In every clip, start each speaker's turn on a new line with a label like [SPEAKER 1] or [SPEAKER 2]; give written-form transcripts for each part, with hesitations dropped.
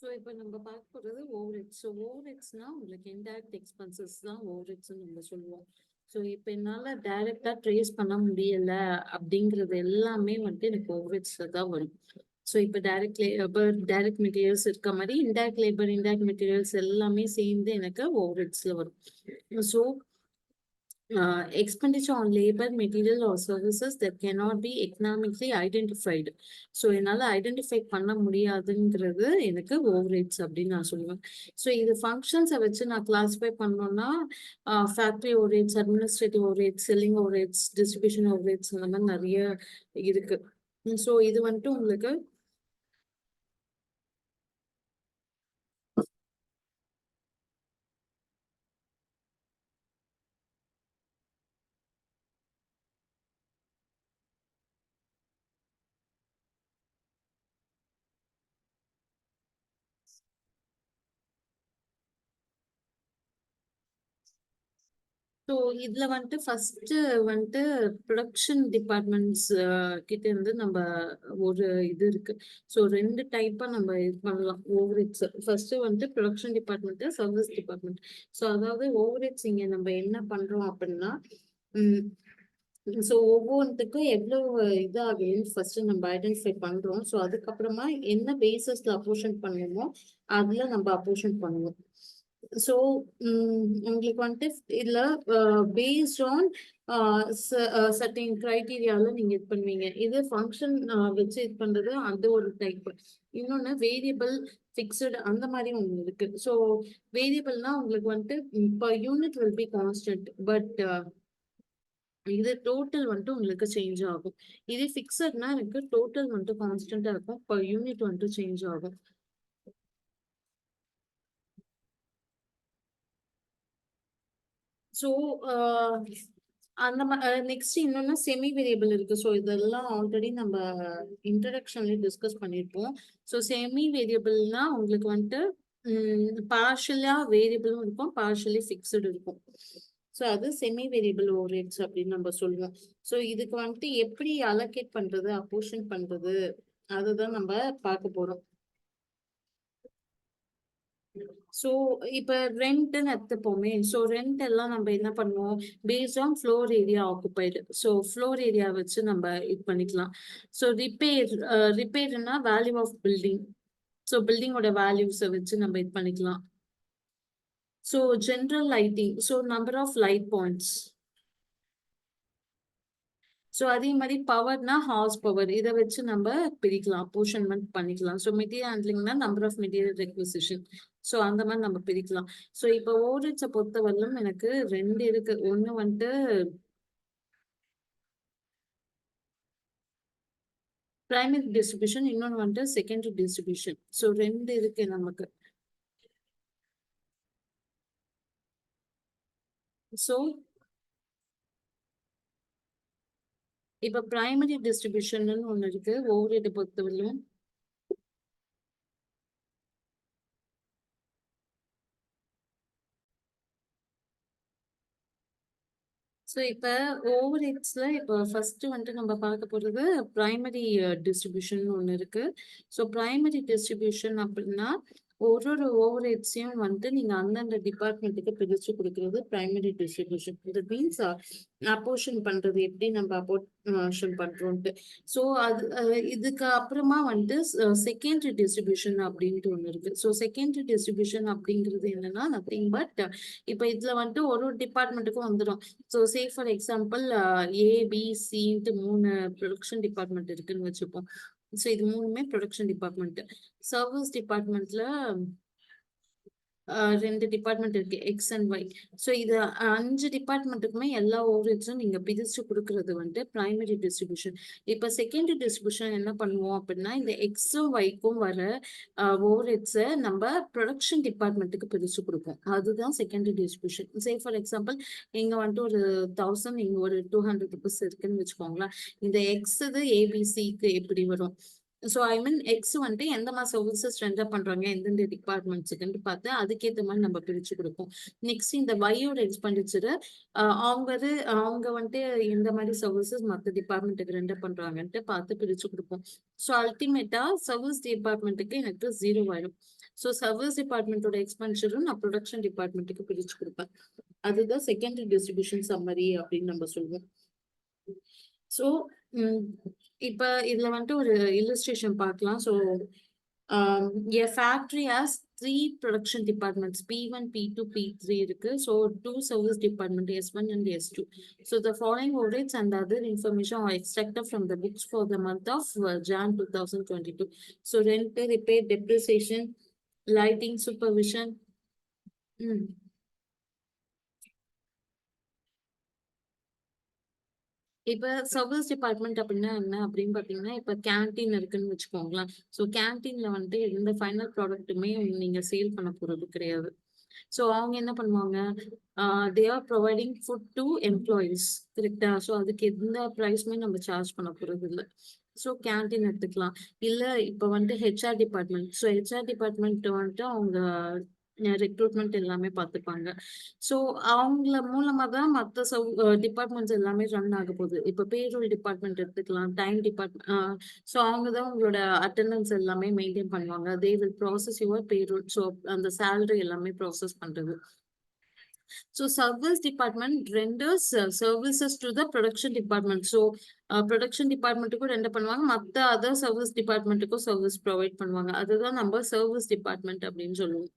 [SPEAKER 1] So இப்போ நம்ம பார்க்க போகிறது ஓவர்ஹெட்ஸ். ஸோ ஓவர்ஹெட்ஸ்னா உங்களுக்கு இன்டைரக்ட் எக்ஸ்பென்சஸ் தான் ஓவர்ஹெட்ஸ்ன்னு நம்ம சொல்லுவோம். ஸோ இப்போ என்னால் டைரெக்டாக ட்ரேஸ் பண்ண முடியலை அப்படிங்கிறது எல்லாமே வந்துட்டு எனக்கு ஓவர்ஹெட்ஸில் தான் வரும். ஸோ இப்போ டைரக்ட் லேபர், டைரக்ட் மெட்டீரியல்ஸ் இருக்க மாதிரி இன்டைரக்ட் லேபர், இன்டைரக்ட் மெட்டீரியல்ஸ் எல்லாமே சேர்ந்து எனக்கு ஓவர்ஹெட்ஸில் வரும். So expenditure on labor, material or services that cannot be economically identified. So என்னால் ஐடென்டிஃபை பண்ண முடியாதுங்கிறது எனக்கு ஓவர்ஹெட்ஸ் அப்படின்னு நான் சொல்லுவேன். ஸோ இது ஃபங்க்ஷன்ஸை வச்சு நான் கிளாஸிஃபை பண்ணோம்னா factory overheads, administrative overheads, selling overheads, distribution overheads அந்த மாதிரி நிறைய இருக்கு. ஸோ இது வந்துட்டு உங்களுக்கு ஸோ இதுல வந்துட்டு ஃபர்ஸ்ட் வந்துட்டு ப்ரொடக்ஷன் டிபார்ட்மெண்ட்ஸ் கிட்ட இருந்து நம்ம ஒரு இது இருக்கு. ஸோ ரெண்டு டைப்பா நம்ம இது பண்ணலாம் ஓவர்ஹெட்ஸ். ஃபர்ஸ்ட் வந்துட்டு production department, service department. So அதாவது ஓவர்ஹெட்ஸ் இங்க நம்ம என்ன பண்றோம் அப்படின்னா, ஸோ ஒவ்வொன்றுத்துக்கும் எவ்வளவு இதாகுதுன்னு ஃபர்ஸ்ட் நம்ம ஐடென்டிஃபை பண்றோம். ஸோ அதுக்கப்புறமா என்ன பேசிஸ்ல அப்போர்ஷன் பண்ணுவோமோ அதுல நம்ம அப்போர்ஷன் பண்ணுவோம். ஸோ உங்களுக்கு வந்துட்டு இதுல பேஸ்ட் ஆன் சர்டின் கிரைட்டீரியால நீங்க இது பண்ணுவீங்க. இது ஃபங்க்ஷன் வச்சு இது பண்றது அது ஒரு டைப். இன்னொன்னு வேரியபிள், ஃபிக்ஸ்டு அந்த மாதிரி ஒன்று இருக்கு. ஸோ வேரியபிள்னா உங்களுக்கு வந்துட்டு இப்போ unit will be constant, but இது டோட்டல் வந்துட்டு உங்களுக்கு சேஞ்ச் ஆகும். இது ஃபிக்ஸட்னா எனக்கு டோட்டல் வந்துட்டு கான்ஸ்டன்டா இருக்கும், பர் யூனிட் வந்துட்டு சேஞ்ச் ஆகும். ஸோ அந்த நெக்ஸ்ட் இன்னொன்னு செமி வேரியபிள் இருக்கு. ஸோ இதெல்லாம் ஆல்ரெடி நம்ம இன்ட்ரடக்ஷன்லயே டிஸ்கஸ் பண்ணியிருப்போம். ஸோ செமி வேரியபிள்னா உங்களுக்கு வந்துட்டு பார்ஷியலா வேரியபிளும் இருக்கும், பார்ஷியலி ஃபிக்ஸ்டு இருக்கும். ஸோ அது செமி வேரியபிள் ஓவர்ஹெட்ஸ் அப்படின்னு நம்ம சொல்லுவோம். ஸோ இதுக்கு வந்துட்டு எப்படி அலோகேட் பண்றது, அப்போர்ஷன் பண்றது, அதுதான் நம்ம பார்க்க போறோம். ஸோ இப்போ ரெண்ட்னு எடுத்துப்போமே. ஸோ ரெண்ட் எல்லாம் நம்ம என்ன பண்ணுவோம், based on floor area occupied. So floor area வச்சு நம்ம இது பண்ணிக்கலாம். ஸோ ரிப்பேர்னா வேல்யூ ஆஃப் பில்டிங். ஸோ பில்டிங்கோட வேல்யூஸை வச்சு நம்ம இது பண்ணிக்கலாம். So general lighting, so number of light points. So அதே மாதிரி பவர்னா ஹார்ஸ் பவர், இதை வச்சு நம்ம பிரிக்கலாம், அப்போர்ஷன்மெண்ட் பண்ணிக்கலாம். ஸோ மெட்டீரியல் ஹேண்ட்லிங்னா number of material requisition. So அந்த மாதிரி நம்ம பிரிக்கலாம். ஸோ இப்போ ஓவர்ஹெட்ஸை பொறுத்தவரையிலும் எனக்கு ரெண்டு இருக்கு. ஒன்று வந்துட்டு பிரைமரி டிஸ்ட்ரிபியூஷன், இன்னொன்று வந்துட்டு செகண்டரி டிஸ்ட்ரிபியூஷன். ஸோ ரெண்டு இருக்கு நமக்கு. ஸோ இப்போ பிரைமரி டிஸ்ட்ரிபியூஷன் ஒன்று இருக்கு ஓவர்ஹெட்டை பொறுத்தவரையிலும். ஸோ இப்போ ஓவர்ஹெட்ஸ்ல இப்போ ஃபர்ஸ்ட் வந்துட்டு நம்ம பார்க்க போறது பிரைமரி டிஸ்ட்ரிபியூஷன் ஒன்று இருக்கு. ஸோ பிரைமரி டிஸ்ட்ரிபியூஷன் அப்படின்னா ஒரு ஓவர்ஹெட்ஸையும் வந்துட்டு நீங்க அந்தந்த டிபார்ட்மெண்ட்டுக்கு பிரிச்சு கொடுக்கறது பிரைமரி டிஸ்ட்ரிபியூஷன். இது மீன்ஸ் அப்போர்ஷன் பண்றது எப்படி நம்ம அப்போர்ஷன் பண்றோம்ட்டு. ஸோ அது இதுக்கு அப்புறமா வந்துட்டு செகண்டரி டிஸ்ட்ரிபியூஷன் அப்படின்ட்டு ஒன்று இருக்கு. ஸோ செகண்டரி டிஸ்ட்ரிபியூஷன் அப்படிங்கிறது என்னன்னா நத்திங் பட் இப்போ இதுல வந்துட்டு ஒரு டிபார்ட்மெண்ட்டுக்கும் வந்துடும். ஸோ சே ஃபார் எக்ஸாம்பிள் ஏபிசின்ட்டு 3 ப்ரொடக்ஷன் டிபார்ட்மெண்ட் இருக்குன்னு வச்சுப்போம். ஸோ இது மூணுமே ப்ரொடக்ஷன் டிபார்ட்மெண்ட். சர்வீஸ் டிபார்ட்மெண்ட்ல ரெண்டு டிபார்ட்மெண்ட் இருக்கு, எக்ஸ் அண்ட் ஒய். ஸோ இது 5 டிபார்ட்மெண்ட்டுக்குமே எல்லா ஓவரேஜும் நீங்க பிரிச்சு கொடுக்கறது வந்துட்டு பிரைமரி டிஸ்ட்ரிபியூஷன். இப்போ செகண்டரி டிஸ்ட்ரிபியூஷன் என்ன பண்ணுவோம் அப்படின்னா, இந்த எக்ஸும் ஒய்க்கும் வர ஓவரேஜ்ஸை நம்ம ப்ரொடக்ஷன் டிபார்ட்மெண்ட்டுக்கு பிரிச்சு கொடுப்போம். அதுதான் secondary distribution. Say for example இங்க வந்துட்டு ஒரு 1000, இங்க ஒரு 200 ருபீஸ் இருக்குன்னு வச்சுக்கோங்களேன். இந்த எக்ஸ் இது ஏபிசிக்கு எப்படி வரும். ஸோ ஐ மீன் எக்ஸ் வந்துட்டு எந்த மாதிரி சர்வீசஸ் ரெண்டர் பண்றாங்க, எந்தெந்த டிபார்ட்மெண்ட்ஸுக்குன்னு பார்த்து அதுக்கேற்ற மாதிரி நம்ம பிரிச்சு கொடுப்போம். நெக்ஸ்ட் இந்த வையோட எக்ஸ்பெண்டிச்சர் அவங்க வந்துட்டு எந்த மாதிரி சர்வீசஸ் மற்ற டிபார்ட்மெண்ட்டுக்கு ரெண்டர் பண்றாங்கன்ட்டு பார்த்து பிரிச்சு கொடுப்போம். ஸோ அல்டிமேட்டா சர்வீஸ் டிபார்ட்மெண்ட்டுக்கு எனக்கு 0 ஆயிடும். ஸோ சர்வீஸ் டிபார்ட்மெண்ட்டோட எக்ஸ்பென்சரும் நான் ப்ரொடக்ஷன் டிபார்ட்மெண்ட்டுக்கு பிரிச்சு கொடுப்பேன். அதுதான் செகண்டரி டிஸ்ட்ரிபியூஷன் சம்மரி அப்படின்னு நம்ம சொல்லுவோம். ஸோ இப்ப இதுல வந்துட்டு ஒரு இல்லஸ்ட்ரேஷன் பார்க்கலாம். So a factory has 3 production departments, P1, P2, P3 இருக்கு. So 2 service department, S1 and S2. So the following audits and other information are extracted from the books for the month of Jan 2022. So rent, repair, depreciation, lighting, supervision. இப்ப service department அப்படின்னா என்ன அப்படின்னு பாத்தீங்கன்னா, இப்ப canteen இருக்குன்னு வச்சுக்கோங்களேன். So கேன்டீன்ல வந்துட்டு எந்த ஃபைனல் ப்ராடக்ட்டுமே நீங்க சேல் பண்ண போறது கிடையாது. ஸோ அவங்க என்ன பண்ணுவாங்க, they are providing food to employees. கரெக்ட்டா? ஸோ அதுக்கு எந்த பிரைஸுமே நம்ம சார்ஜ் பண்ண போறது இல்ல. ஸோ கேன்டீன் எடுத்துக்கலாம். இல்ல இப்ப வந்துட்டு HR department. So HR department வந்துட்டு அவங்க ரெக்ரூட்மெண்ட் எல்லாமே பார்த்துப்பாங்க. ஸோ அவங்கள மூலமா தான் மத்த டிபார்ட்மெண்ட்ஸ் எல்லாமே ரன் ஆக போகுது. இப்ப பேரோல் டிபார்ட்மெண்ட் எடுத்துக்கலாம். டைம் டிபார்ட்மெண்ட் ஸோ அவங்க தான் உங்களோட அட்டெண்டன்ஸ் எல்லாமே மெயின்டெயின் பண்ணுவாங்க. They will process your payroll. So அந்த சேலரி எல்லாமே ப்ராசஸ் பண்றது. So service department renders services to the production department. So production departmentக்கும் ரெண்டு பண்ணுவாங்க. மத்த other service departmentக்கும் service provide பண்ணுவாங்க. அதுதான் நம்ம service department அப்படின்னு சொல்லுவோம்.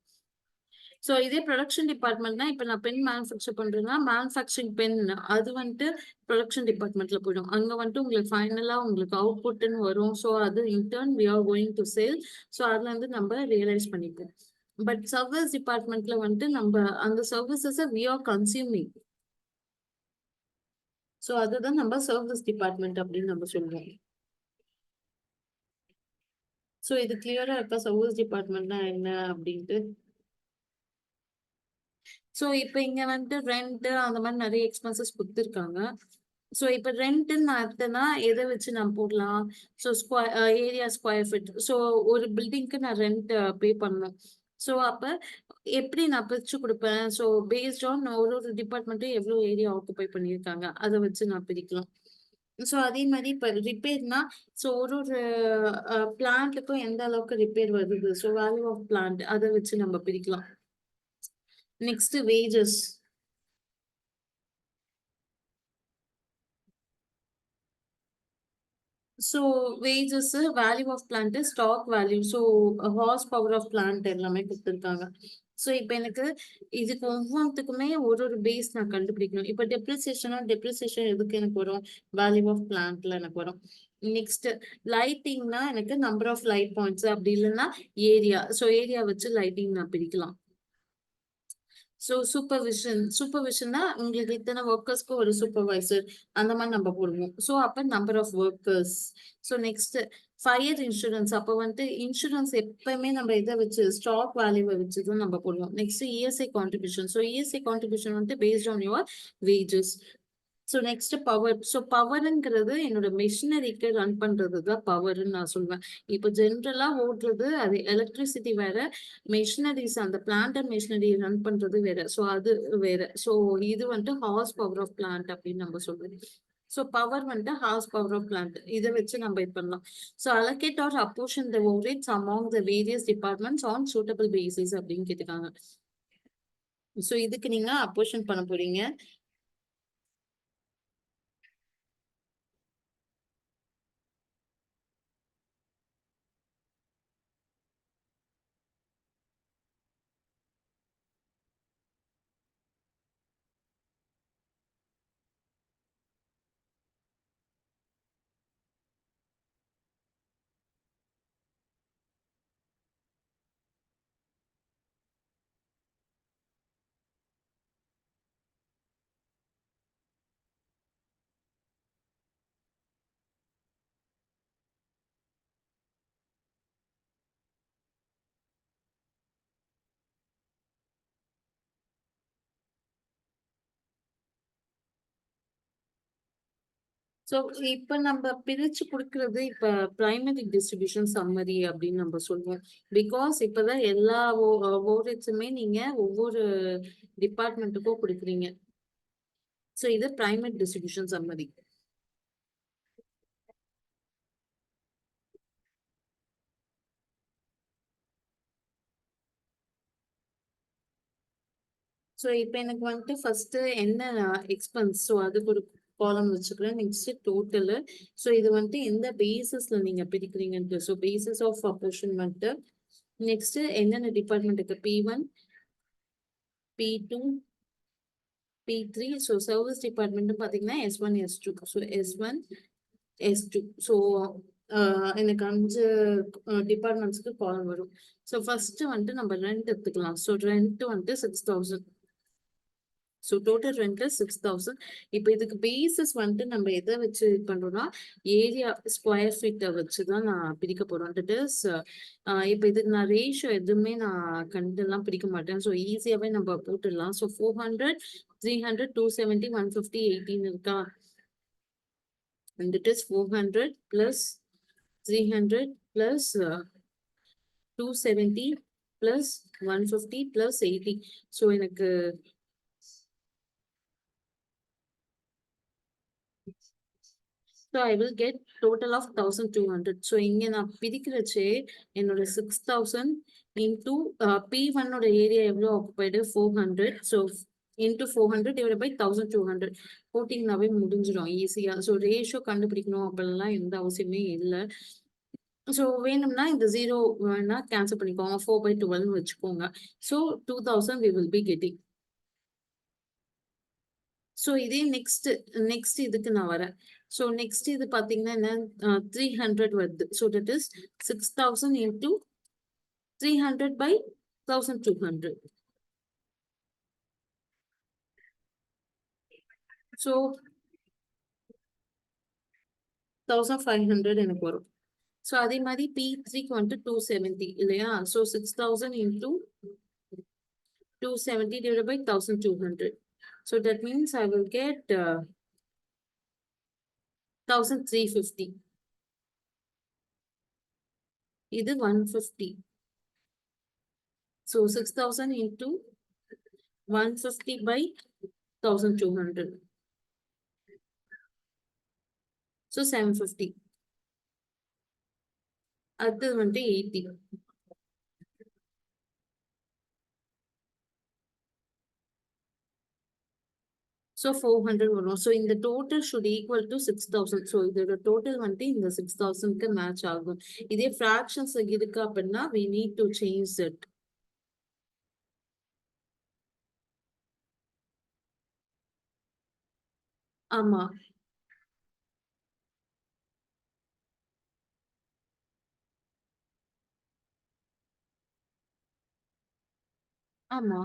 [SPEAKER 1] ஸோ இதே ப்ரொடக்ஷன் டிபார்ட்மெண்ட்னா இப்ப நான் பென் மேனுஃபேக்சர் பண்றேன்னா மேனுஃபேக்சரிங் பென் அது வந்துட்டு ப்ரொடக்ஷன் டிபார்ட்மெண்ட்ல போயிடும். அங்க வந்துட்டு உங்களுக்கு ஃபைனலா உங்களுக்கு அவுட்புட்னு வரும். ஸோ அது in turn we are going to sell. So அதுல இருந்து நம்ம ரியலைஸ் பண்ணிப்போம். பட் சர்வீஸ் டிபார்ட்மெண்ட்ல வந்துட்டு நம்ம அந்த services we are consuming. So அதுதான் நம்ம சர்வீஸ் டிபார்ட்மெண்ட் அப்படின்னு நம்ம சொல்லுவோம். ஸோ இது கிளியரா இருக்கா சர்வீஸ் டிபார்ட்மெண்ட்னா என்ன அப்படின்ட்டு? ஸோ இப்ப இங்க வந்துட்டு ரெண்ட் அந்த மாதிரி நிறைய எக்ஸ்பென்சஸ் கொடுத்துருக்காங்க. ஸோ இப்ப ரெண்ட்ன்னு நான் எடுத்தேன்னா எதை வச்சு நான் போடலாம்? So area square feet. So ஒரு பில்டிங்க்கு நான் ரெண்ட் பே பண்ணணும். ஸோ அப்ப எப்படி நான் பிரிச்சு கொடுப்பேன்? ஸோ பேஸ்ட் ஆன் ஒரு ஒரு டிபார்ட்மெண்ட்டும் எவ்வளவு ஏரியா ஆக்குபை பண்ணியிருக்காங்க அதை வச்சு நான் பிரிக்கலாம். ஸோ அதே மாதிரி இப்ப ரிப்பேர்னா ஸோ ஒரு ஒரு பிளான்ட்டுக்கும் எந்த அளவுக்கு ரிப்பேர் வருது, ஸோ வேல்யூ ஆஃப் பிளான்ட் அதை வச்சு நம்ம பிரிக்கலாம். Next wages. So wages, value of plant, stock value, so horse power of plant எல்லாமே கொடுத்துருக்காங்க. ஸோ இப்போ எனக்கு இதுக்கு ஒவ்வொன்றுத்துக்குமே ஒரு ஒரு பேஸ் நான் கண்டுபிடிக்கணும். இப்போ டெப்ரிசியேஷன் எதுக்கு எனக்கு வரும்? வேல்யூ ஆஃப் பிளான்ட்ல எனக்கு வரும். நெக்ஸ்ட் லைட்டிங்னா எனக்கு நம்பர் ஆஃப் லைட் பாயிண்ட்ஸ், அப்படி இல்லைன்னா ஏரியா. ஸோ ஏரியா வச்சு லைட்டிங் நான் பிரிக்கலாம். ஸோ சூப்பர்விஷன்னா உங்களுக்கு இத்தனை ஒர்க்கர்ஸ்க்கு ஒரு சூப்பர்வைசர் அந்த மாதிரி நம்ம போடுவோம். ஸோ அப்போ number of workers. So next fire insurance. அப்போ வந்துட்டு இன்சூரன்ஸ் எப்பவுமே நம்ம இதை வச்சு ஸ்டாக் வேல்யூவை வச்சு தான் நம்ம போடுவோம். Next ESI contribution. So ESI contribution வந்துட்டு based on your wages. So next power. So பவர்ங்கிறது என்னோட மெஷினரிக்கு ரன் பண்றது தான் பவர்ன்னு நான் சொல்லுவேன். இப்போ ஜென்ரலா ஓட்டுறது அது எலக்ட்ரிசிட்டி வேற, மெஷினரிஸ் அந்த பிளான்ட் அண்ட் மெஷினரி ரன் பண்றது வேற. ஸோ அது வேற. ஸோ இது வந்துட்டு ஹார்ஸ் பவர் ஆஃப் பிளான்ட் அப்படின்னு நம்ம சொல்றோம். ஸோ பவர் வந்துட்டு ஹார்ஸ் பவர் ஆஃப் பிளான்ட் இதை வச்சு நம்ம இது பண்ணலாம். So allocate or apportion the overheads among the various departments on suitable basis அப்படின்னு கேட்டுக்காங்க. ஸோ இதுக்கு நீங்க அப்போர்ஷன் பண்ண போறீங்க. ஸோ இப்ப நம்ம பிரிச்சு குடுக்குறது இப்ப பிரைமரி டிஸ்ட்ரிபியூஷன் சம்மரி அப்படின்னு நம்ம சொல்லுவோம். பிகாஸ் இப்பதான் எல்லா ஓவரேட்ஸுமே நீங்க ஒவ்வொரு டிபார்ட்மெண்ட்டுக்கும் கொடுக்குறீங்க. ஸோ இது பிரைமரி டிஸ்ட்ரிபியூஷன் சம்மரி. ஸோ இப்போ எனக்கு வந்துட்டு ஃபர்ஸ்ட் என்ன எக்ஸ்பென்ஸ், ஸோ அதுக்கு ஒரு காலம் வச்சுக்கிறேன். Next total. ஸோ இது வந்துட்டு எந்த பேசிஸ்ல நீங்க பிரிக்கிறீங்கன்ட்டு, ஸோ பேசிஸ் ஆஃப் அப்போர்ஷன்மெண்ட். நெக்ஸ்ட் என்னென்ன டிபார்ட்மெண்ட்டுக்கு P1, P2, P3. So service department பார்த்தீங்கன்னா S1, S2. So S1, S2. So எனக்கு 5 டிபார்ட்மெண்ட்ஸ்க்கு கால் வரும். ஸோ ஃபர்ஸ்ட் வந்துட்டு நம்ம ரெண்ட் எடுத்துக்கலாம். ஸோ ரெண்ட் வந்துட்டு 6000. So total rent 6000. இப்போ இதுக்கு பேசிஸ் வந்துட்டு நம்ம எதை வச்சு இது பண்றோம்னா, ஏரியா ஸ்கொயர் ஃபீட்டை வச்சு தான் நான் பிரிக்க போறோம். தட் இஸ் இப்போ இதுக்கு நான் ரேஷியோ எதுவுமே நான் கண்டெல்லாம் பிரிக்க மாட்டேன். ஸோ ஈஸியாவே நம்ம போட்டுடலாம். ஸோ 400, 300, 270, 150, 18 இருக்கா? And it is 400 plus 300 plus 270 plus 150 plus 80. So எனக்கு So I will get total of 1200. So இங்க நான் பிரிக்கிறச்சே என்னோட 6000 into P1 ஓட ஏரியா எவ்வளோ occupied 400. So into 400 divided by 1200 போட்டிங்கனாவே முடிஞ்சிடும் ஈஸியா. ஸோ ரேஷியோ கண்டுபிடிக்கணும் அப்படிலாம் எந்த அவசியமே இல்லை. ஸோ வேணும்னா இந்த 0 வேணா கேன்சல் பண்ணிக்கோங்க. 4/12 வச்சுக்கோங்க. So 2000 we will be getting. So இதே நெக்ஸ்ட் இதுக்கு நான் வரேன். ஸோ நெக்ஸ்ட் இது பார்த்தீங்கன்னா என்ன, 300 வருது. So that is 6000 into 300 by 1200. So 1500 எனக்கு வரும். ஸோ அதே மாதிரி P3க்கு வந்துட்டு 270 இல்லையா? So 6000 into 270 divided by 1200. So that means I will get 1350. இது 150. So 6000 into 150 by 1200. So 750. அடுத்தது வந்துட்டு 80. So 400 வரும். So இந்த total should equal to 6000. So இதோட total வந்துட்டு இந்த 6000க்கு மேட்ச் ஆகும். இதே fractions இருக்கு அப்படின்னா we need to change it. ஆமா ஆமா.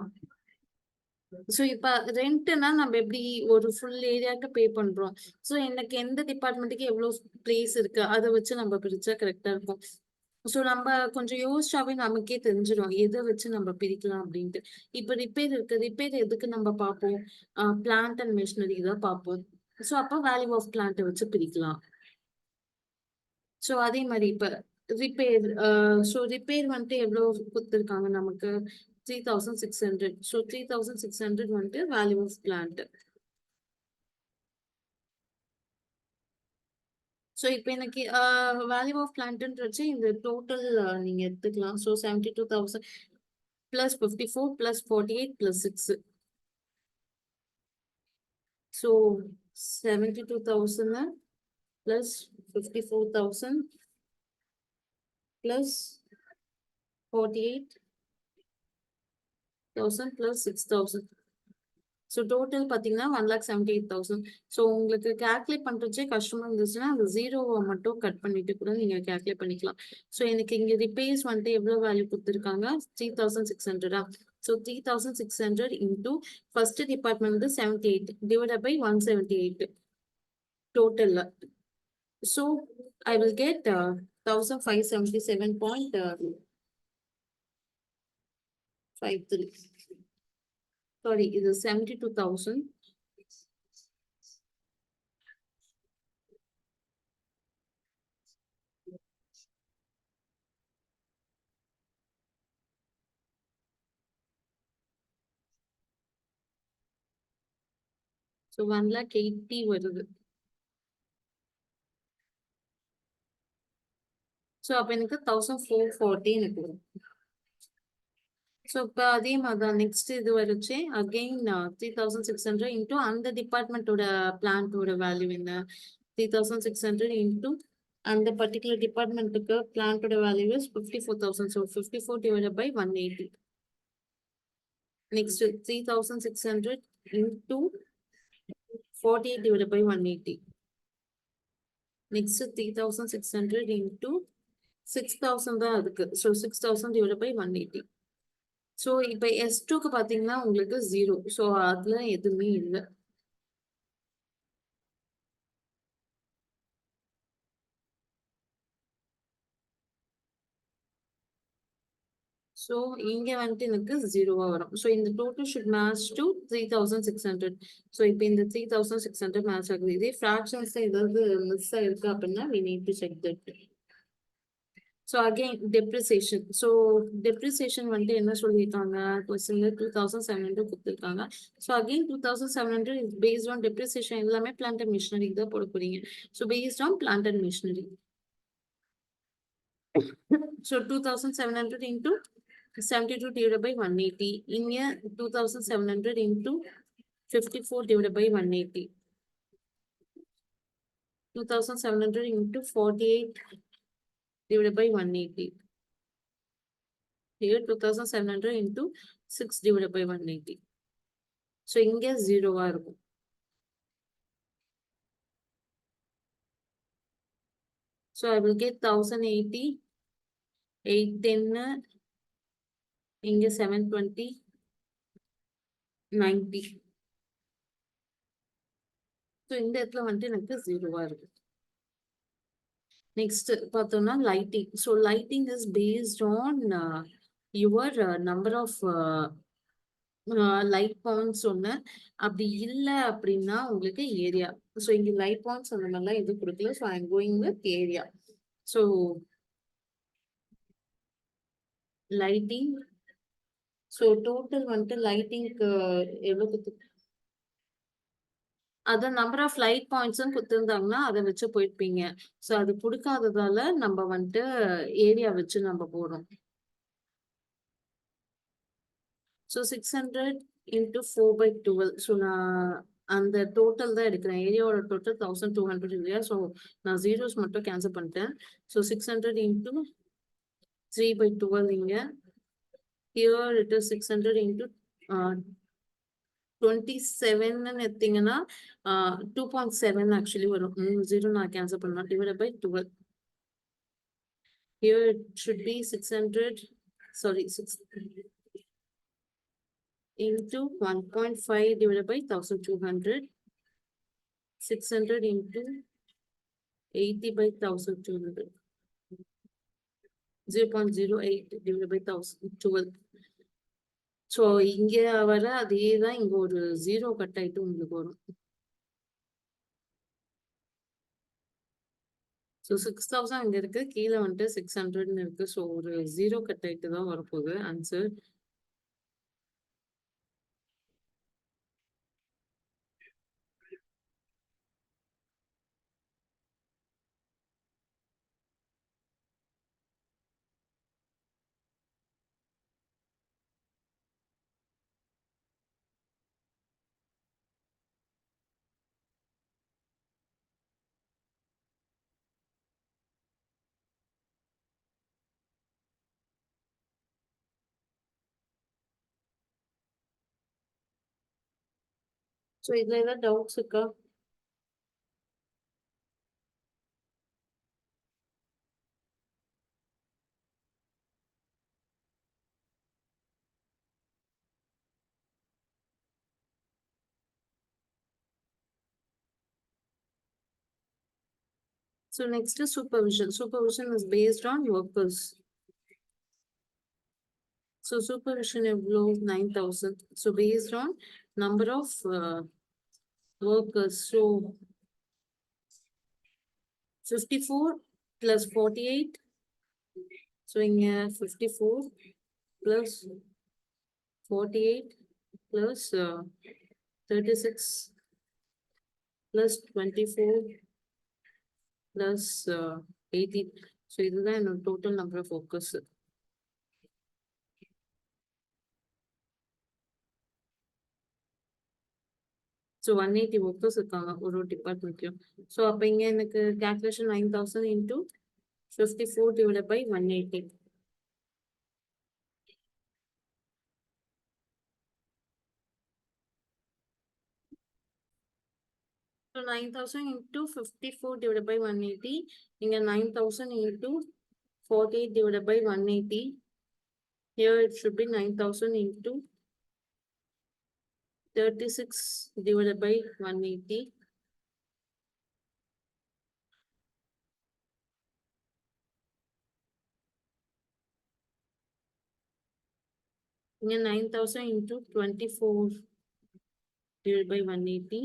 [SPEAKER 1] ஸோ இப்ப ரெண்ட்னா நம்ம எப்படி ஒரு ஃபுல் ஏரியாவுக்கு பே பண்றோம். ஸோ எனக்கு எந்த டிபார்ட்மெண்ட்டுக்கு எவ்வளவு பிளேஸ் இருக்கு அதை வச்சு நம்ம பிரிச்சா கரெக்டா இருக்கும். ஸோ நம்ம கொஞ்சம் யோசிச்சாவே நமக்கே தெரிஞ்சிடும் எதை வச்சு நம்ம பிரிக்கலாம் அப்படின்ட்டு. இப்ப ரிப்பேர் இருக்கு. ரிப்பேர் எதுக்கு நம்ம பார்ப்போம்? பிளான்ட் அண்ட் மிஷினரி தான் பார்ப்போம். ஸோ அப்போ வேல்யூ ஆஃப் பிளான்ட்டை வச்சு பிரிக்கலாம். ஸோ அதே மாதிரி இப்ப ரிப்பேர், ஸோ ரிப்பேர் வந்துட்டு எவ்வளவு கொடுத்துருக்காங்க நமக்கு 3600. ஸோ 3600 வந்துட்டு வேல்யூ ஆஃப் பிளான்ட். ஸோ இப்போ எனக்கு வேல்யூ ஆஃப் பிளான்ட்ன்றச்சு இந்த டோட்டல் நீங்க எடுத்துக்கலாம். So 72,000 plus 54 plus 48 plus 6. So 72,000 plus 54,000 plus 48,000 plus 6,000. So total பார்த்தீங்கன்னா 1,78,000. ஸோ உங்களுக்கு கேல்குலேட் பண்ணுறச்சே கஷ்டமா இருந்துச்சுன்னா அந்த ஜீரோவை மட்டும் கட் பண்ணிட்டு கூட நீங்கள் கேல்குலேட் பண்ணிக்கலாம். ஸோ எனக்கு இங்கே ரிப்பேர்ஸ் வந்துட்டு எவ்வளோ வேல்யூ கொடுத்துருக்காங்க 3,600. ஸோ 3,600 இன்டூ ஃபர்ஸ்ட் டிபார்ட்மெண்ட் வந்து 78 டிவைட் பை 178 டோட்டல்ல. So I will get 1577.53. Sorry, இது 72,000. So 1,80,000 வருது. ஸோ அப்போ எனக்கு 1440 எனக்கு வரும். ஸோ So இப்போ அதே மாதிரிதான் நெக்ஸ்ட் இது வரைச்சு அகெயின் 3600 இன்டூ அந்த டிபார்ட்மெண்ட்டோட பிளான்ட்டோட வேல்யூ என்ன 3600 இன்டூ அந்த பர்டிகுலர் டிபார்ட்மெண்ட்டுக்கு பிளான்ட்டோட value is 54,000. So 54 divided by 180. Next 3600 into 48 divided by 180. Next 3600 into 6000 தான் அதுக்கு. So 6000 divided by 180. ஸோ இப்போ S2க்கு பார்த்தீங்கன்னா உங்களுக்கு 0. ஸோ அதுல எதுவுமே இல்லை. ஸோ இங்க வந்துட்டு எனக்கு 0வா வரும். ஸோ இந்த total should match to 3600. So இப்போ இந்த 3600 மேட்ச் ஆகுது. இதே ஃப்ராக்ஷன்ஸ்ல ஏதாவது மிஸ் ஆயிருக்கு அப்படின்னா we need to check that. So again depreciation. So depreciation வந்துட்டு என்ன சொல்லியிருக்காங்க கொஸ்டின்ல 2700 கொடுத்துருக்காங்க. So again 2700 is based on depreciation எல்லாமே பிளான்ட் அண்ட் மிஷினரி தான் போட போறீங்க. So based on plant and machinery. So 2700 into 72 divided by 180. In here 2700 into 54 divided by 180. 2700 into 48 divided by 180. Here 2700 into 6 divided by 180. So இங்க 0வா இருக்கும். So I will get 1080, 810, இங்க 720, 90. So இந்த இடத்துல வந்துட்டு எனக்கு 0வா இருக்கு. Next பார்த்தோம்னா lighting. So lighting is based on your number of light points ஒன்று. அப்படி இல்லை அப்படின்னா உங்களுக்கு ஏரியா. ஸோ இங்கே லைட் பாயிண்ட்ஸ் அந்த மாதிரிலாம் எதுவும் கொடுக்கல. So I am going with area. So lighting. So total வந்துட்டு லைட்டிங்க்கு எவ்வளோ கொடுத்து அதான் நம்பர் ஆஃப் லைட் பாயிண்ட்ஸும் கொடுத்துருந்தாங்கன்னா அதை வச்சு போயிருப்பீங்க. ஸோ அது கொடுக்காததால நம்ம வந்துட்டு ஏரியா வச்சு நம்ம போறோம். So 600 into 4/12. ஸோ நான் அந்த டோட்டல் தான் எடுக்கிறேன். ஏரியாவோட டோட்டல் 1200 இல்லையா. ஸோ நான் ஜீரோஸ் மட்டும் கேன்சல் பண்ணிட்டேன். ஸோ 600 into 3/12 இங்க. Here it is 600 into 27 எடுத்தீங்கன்னா 2.7 ஆக்சுவலி வரும். 0 நான் கேன்சல் பண்ணலாம். Divide by 12. Here it should be 600, sorry 600 into 1.5 divided by 1200. 600 into 80 by 1200. 0.08 divided by 1012. So இங்க வர அதே தான் இங்க ஒரு 0 கட் ஆயிட்டு உங்களுக்கு வரும். ஸோ 6000 இங்க இருக்கு, கீழே வந்துட்டு 600 இருக்கு. ஸோ ஒரு 0 கட் ஆயிட்டு தான் வரப்போகுது ஆன்சர். ஸோ இதுல ஏதாவது டவுட்ஸ் இருக்கா? So next is supervision. Supervision is based on workers. So supervision எவ்வளோ 9000. So based on number of workers. So 54 plus 48. So இங்க 54 plus 48 plus 36 plus 24 plus 18. So இதுதான் என்னோட total number of workers. So 180 workers இருக்காங்க ஒரு டிபார்ட்மெண்ட்லையும். So அப்போ இங்கே எனக்கு calculation 9000 into 54 divide by 180. So 9000 into 54 divided by 180. Inga 9000 into 48 divided by 180. Here it should be 9000 into 36 divided by 180. Inga 9000 into 24 divided by 180.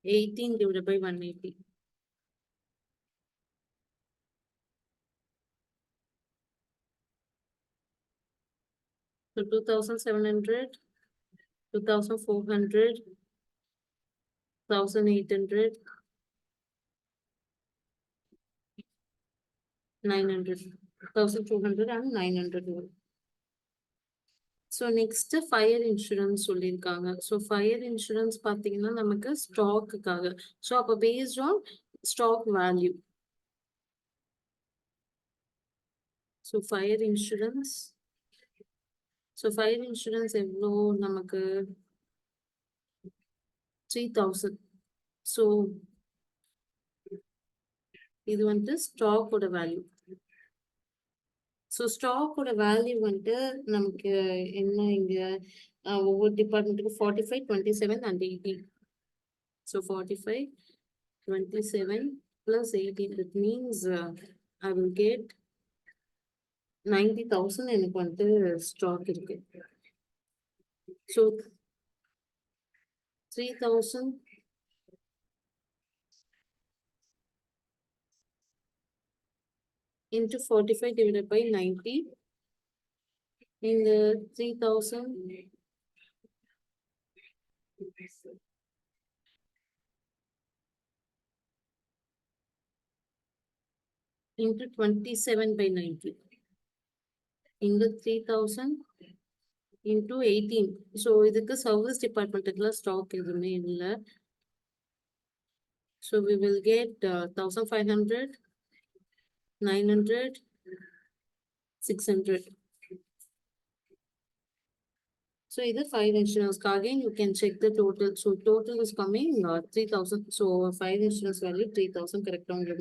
[SPEAKER 1] 18 divided by 180. So 2700, 2400, 1800, 900, 1200 and 900. So next fire insurance சொல்லியிருக்காங்க. So fire insurance பார்த்தீங்கன்னா நமக்கு ஸ்டாக்குக்காக. So அப்போ based on stock value. So fire insurance எவ்வளோ நமக்கு 3000. So இது வந்துட்டு ஸ்டாக்கோட வேல்யூ. ஸோ ஸ்டாக்கோட வேல்யூ வந்துட்டு நமக்கு என்ன இங்க ஒவ்வொரு டிபார்ட்மெண்ட்டுக்கு 45, 27 and 18. So 45, 27 plus 18. That means I will get 90,000 எனக்கு வந்துட்டு ஸ்டாக் இருக்கு. So 3000 into 45 divided by 90. In the 3000 into 27 by 90. In the 3000 into 18. So இதுக்கு சர்வீஸ் டிபார்ட்மெண்ட்டுக்குலாம் ஸ்டாக் எதுவுமே இல்லை. So we will get 1500, 900, 600. So either 5 insurance. Again, you can check the total. So total is coming 3000. So 5 insurance value 3000 correct on your.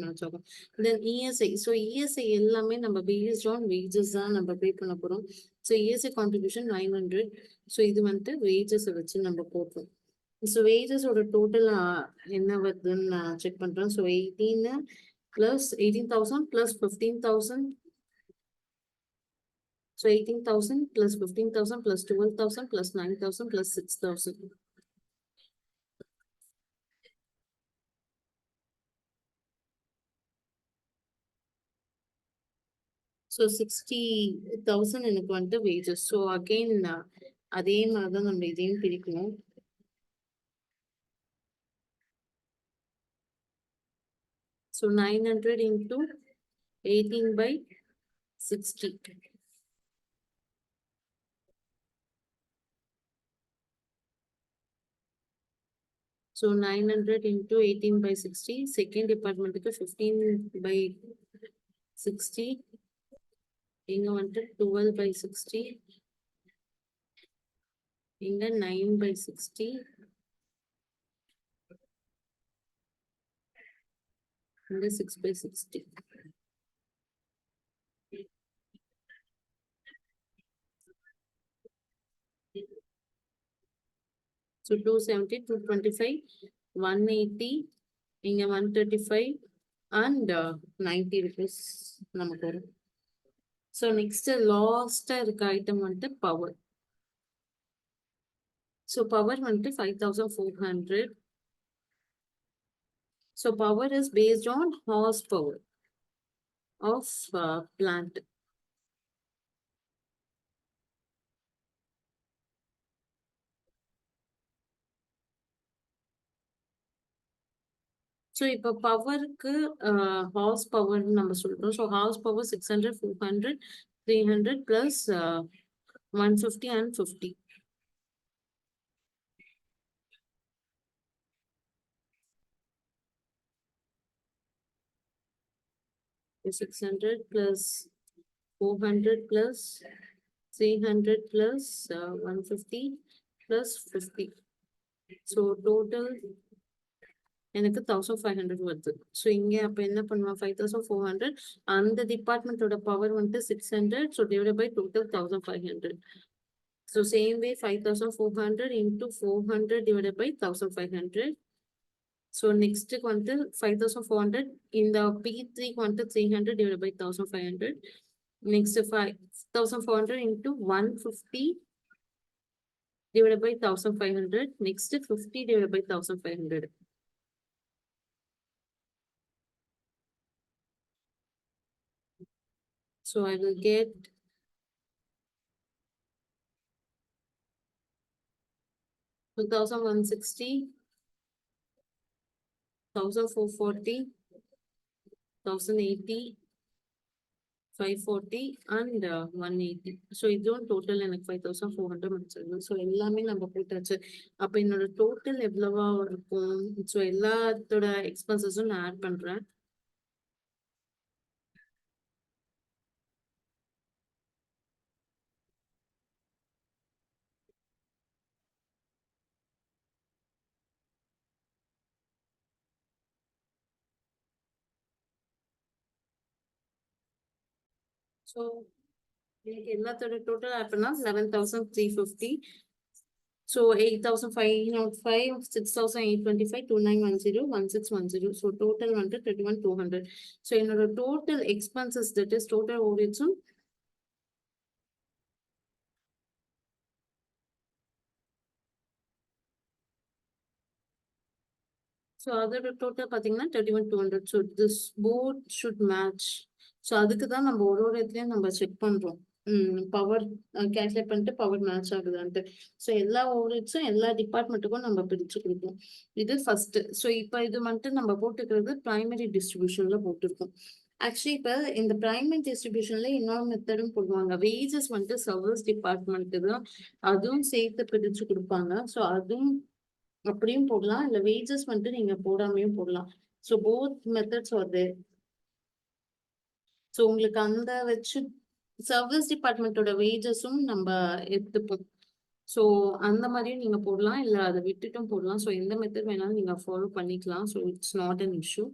[SPEAKER 1] Then ESI. So ESI எல்லாமே நம்ம based on wages தான் நம்ம pay பண்ண போறோம். So ESI contribution 900. So இது வந்துட்டு wages வச்சு நம்ம போடுறோம். So wages ஓட total என்ன வருதுன்னு நான் செக் பண்றேன். So 18 plus 18,000 plus 15,000. So 18,000 plus 15,000 plus 12,000 plus 9,000 plus 6,000. So 60,000 எனக்கு வந்துட்டு wages. So again அதே மாதிரி தான் நம்ம இதையும் பிரிக்கணும். So 900 into 18 by 60. So 900 into 18 by 60. Second department 15 by 60. இங்க வந்துட்டு 12 by 60. இங்க 9 by 60. இங்க 6 by 60. So 270, 225, 180, இங்க 135 and 90 rupees நமக்கு வரும். So next last இருக்க item வந்துட்டு power. So power வந்துட்டு 5400. So power is based on horsepower of plant. So இப்போ பவருக்கு ஹார்ஸ் பவர் நம்ம சொல்றோம். So horse power 600, 400, 300 plus 150 and 50. 600 plus 400 plus 300 plus 150 plus 50. So total எனக்கு 1500 வருது. ஸோ இங்க அப்ப என்ன பண்ணுவோம், 5400. அந்த டிபார்ட்மெண்டோட பவர் வந்துட்டு 600. So divide by total 1500. So same way 5400 into 400 divided by 1500. So நெக்ஸ்ட்டுக்கு வந்துட்டு 5400. இந்த P3க்கு வந்துட்டு 300 divided by 1500. Next 5400 into 150 divided by 1500. Next 50 divided by 1500. So I will get 2160, 1440, 1080, 540 and 180. So இதுவும் டோட்டல் எனக்கு 5400 முடிச்சிருது. ஸோ எல்லாமே நம்ம போட்டாச்சு. அப்ப என்னோட டோட்டல் எவ்வளவா இருக்கும்? ஸோ எல்லாத்தோட எக்ஸ்பென்சஸும் நான் ஆட் பண்றேன். ஸோ எனக்கு எல்லாத்தோட டோட்டல் ஆட் பண்ணா 11,350. So 8,505, 6,825, 2910, 1610. So total 31,200. So in our total expenses, that is total overheads. So other total பாத்தீங்கன்னா 31,200. So this both should match. So அதுக்கு தான் நம்ம ஒரு இடத்துலயும் நம்ம செக் பண்றோம். பவர் கேல்குலேட் பண்ணிட்டு பவர் மேட்ச் ஆகுதான்ட்டு. ஸோ எல்லா ஓவரேட்ஸும் எல்லா டிபார்ட்மெண்ட்டுக்கும் நம்ம பிரிச்சு கொடுப்போம். இது ஃபர்ஸ்ட். ஸோ இப்போ இது மட்டும் நம்ம போட்டுக்கிறது பிரைமரி டிஸ்ட்ரிபியூஷன்ல போட்டிருக்கோம். ஆக்சுவலி இப்போ இந்த பிரைமரி டிஸ்ட்ரிபியூஷன்ல இன்னொரு மெத்தடும் போடுவாங்க. வேஜஸ் வந்துட்டு சர்வீஸ் டிபார்ட்மெண்ட்டு தான் அதுவும் சேர்த்து பிரிச்சு கொடுப்பாங்க. ஸோ அதுவும் அப்படியும் போடலாம், இல்ல வேஜஸ் வந்துட்டு நீங்க போடாமையும் போடலாம். ஸோ போத் மெத்தட்ஸ் வருது. ஸோ உங்களுக்கு அந்த வச்சு சர்வீஸ் டிபார்ட்மெண்ட்டோட வேஜஸும் நம்ம எடுத்துப்போம். ஸோ அந்த மாதிரியும் நீங்க போடலாம், இல்ல அதை விட்டுட்டும் போடலாம். ஸோ எந்த மெத்தட் வேணாலும் நீங்க ஃபாலோ பண்ணிக்கலாம். So it's not an issue.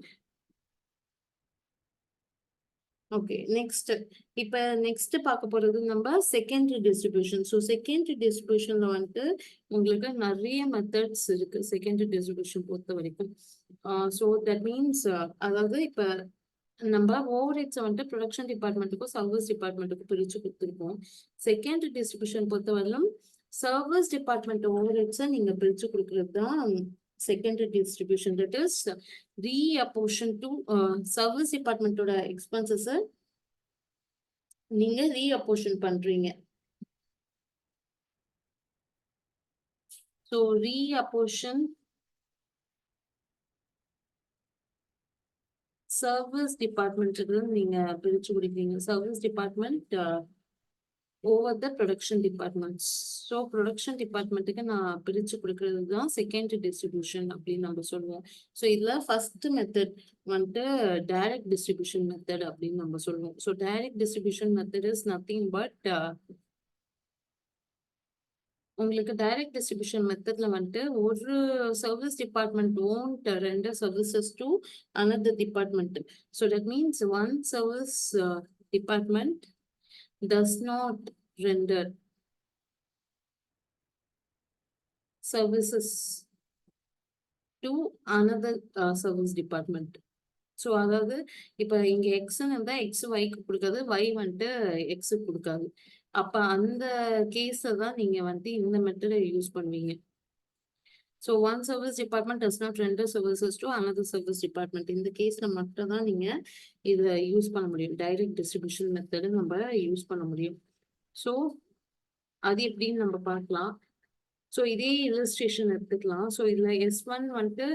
[SPEAKER 1] Okay, next இப்ப நெக்ஸ்ட் பார்க்க போறது நம்ம செகண்டரி டிஸ்ட்ரிபியூஷன். ஸோ செகண்டரி டிஸ்ட்ரிபியூஷன்ல வந்துட்டு உங்களுக்கு நிறைய மெத்தட்ஸ் இருக்கு செகண்டரி டிஸ்ட்ரிபியூஷன் பொறுத்த வரைக்கும். ஸோ தட் மீன்ஸ் அதாவது இப்ப நம்ம ஓவர்ஹெட்ஸை வந்துட்டு ப்ரொடக்ஷன் டிபார்ட்மெண்ட்டுக்கும் சர்வீஸ் டிபார்ட்மெண்ட்டுக்கும் பிரிச்சு கொடுத்துருக்கோம். செகண்டரி டிஸ்ட்ரிபியூஷன் பொறுத்தவரையிலும் சர்வீஸ் டிபார்ட்மெண்ட் ஓவர்ஹெட்ஸை நீங்க பிரிச்சு கொடுக்கறது தான் secondary distribution. That is reapportion to service department ஓட expenses நீங்க reapportion பண்றீங்க. So reapportion service department நீங்க பிரிச்சு கொடுப்பீங்க. Service department over the production departments. So production department நான் பிரிச்சு கொடுக்கிறது தான் secondary distribution அப்படின்னு நம்ம சொல்லுவோம். ஸோ இதுல ஃபர்ஸ்ட் மெத்தட் வந்துட்டு டைரக்ட் டிஸ்ட்ரிபியூஷன் மெத்தட் அப்படின்னு நம்ம சொல்லுவோம். So direct distribution method is nothing but உங்களுக்கு டைரக்ட் டிஸ்ட்ரிபியூஷன் மெத்தட்ல வந்துட்டு ஒரு service department won't render services to another department. So that means one service department does not render services to another service department. So அதாவது இப்ப இங்க எக்ஸ்ன்னு இருந்தா X ஒய்க்கு கொடுக்காது, ஒய் வந்துட்டு எக்ஸுக்கு கொடுக்காது. அப்ப அந்த கேஸை தான் நீங்க வந்துட்டு இந்த மெத்தடை யூஸ் பண்ணுவீங்க. So one service department does not render services to another service department. இந்த கேஸ்ல மட்டும் தான் நீங்க இதை யூஸ் பண்ண முடியும். டைரக்ட் டிஸ்ட்ரிபியூஷன் மெத்தடு நம்ம யூஸ் பண்ண முடியும். ஸோ அது எப்படின்னு நம்ம பார்க்கலாம். ஸோ இதே இல்லஸ்ட்ரேஷன் எடுத்துக்கலாம். ஸோ இதுல S1 வந்துட்டு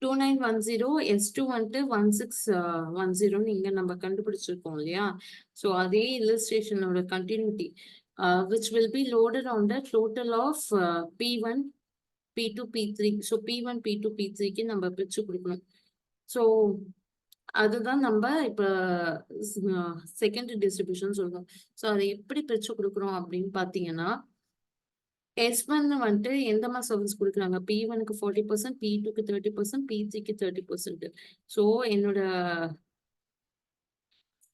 [SPEAKER 1] 2910, S2 வந்துட்டு 1610 இங்க நம்ம கண்டுபிடிச்சிருக்கோம் இல்லையா? ஸோ அதே இல்லஸ்ட்ரேஷனோட continuity which will be loaded on the total of P1, P2, P3. So P1, P2, P3க்கு நம்ம பிரிச்சு கொடுக்கணும். ஸோ அதுதான் நம்ம இப்ப செகண்ட் டிஸ்ட்ரிபியூஷன் சொல்றோம். ஸோ அதை எப்படி பிரிச்சு கொடுக்குறோம் அப்படின்னு பாத்தீங்கன்னா, S1 வந்துட்டு எந்த மாதிரி சர்வீஸ் கொடுக்குறாங்க? P1க்கு 40%, P2க்கு 30%, P3க்கு 30%. ஸோ என்னோட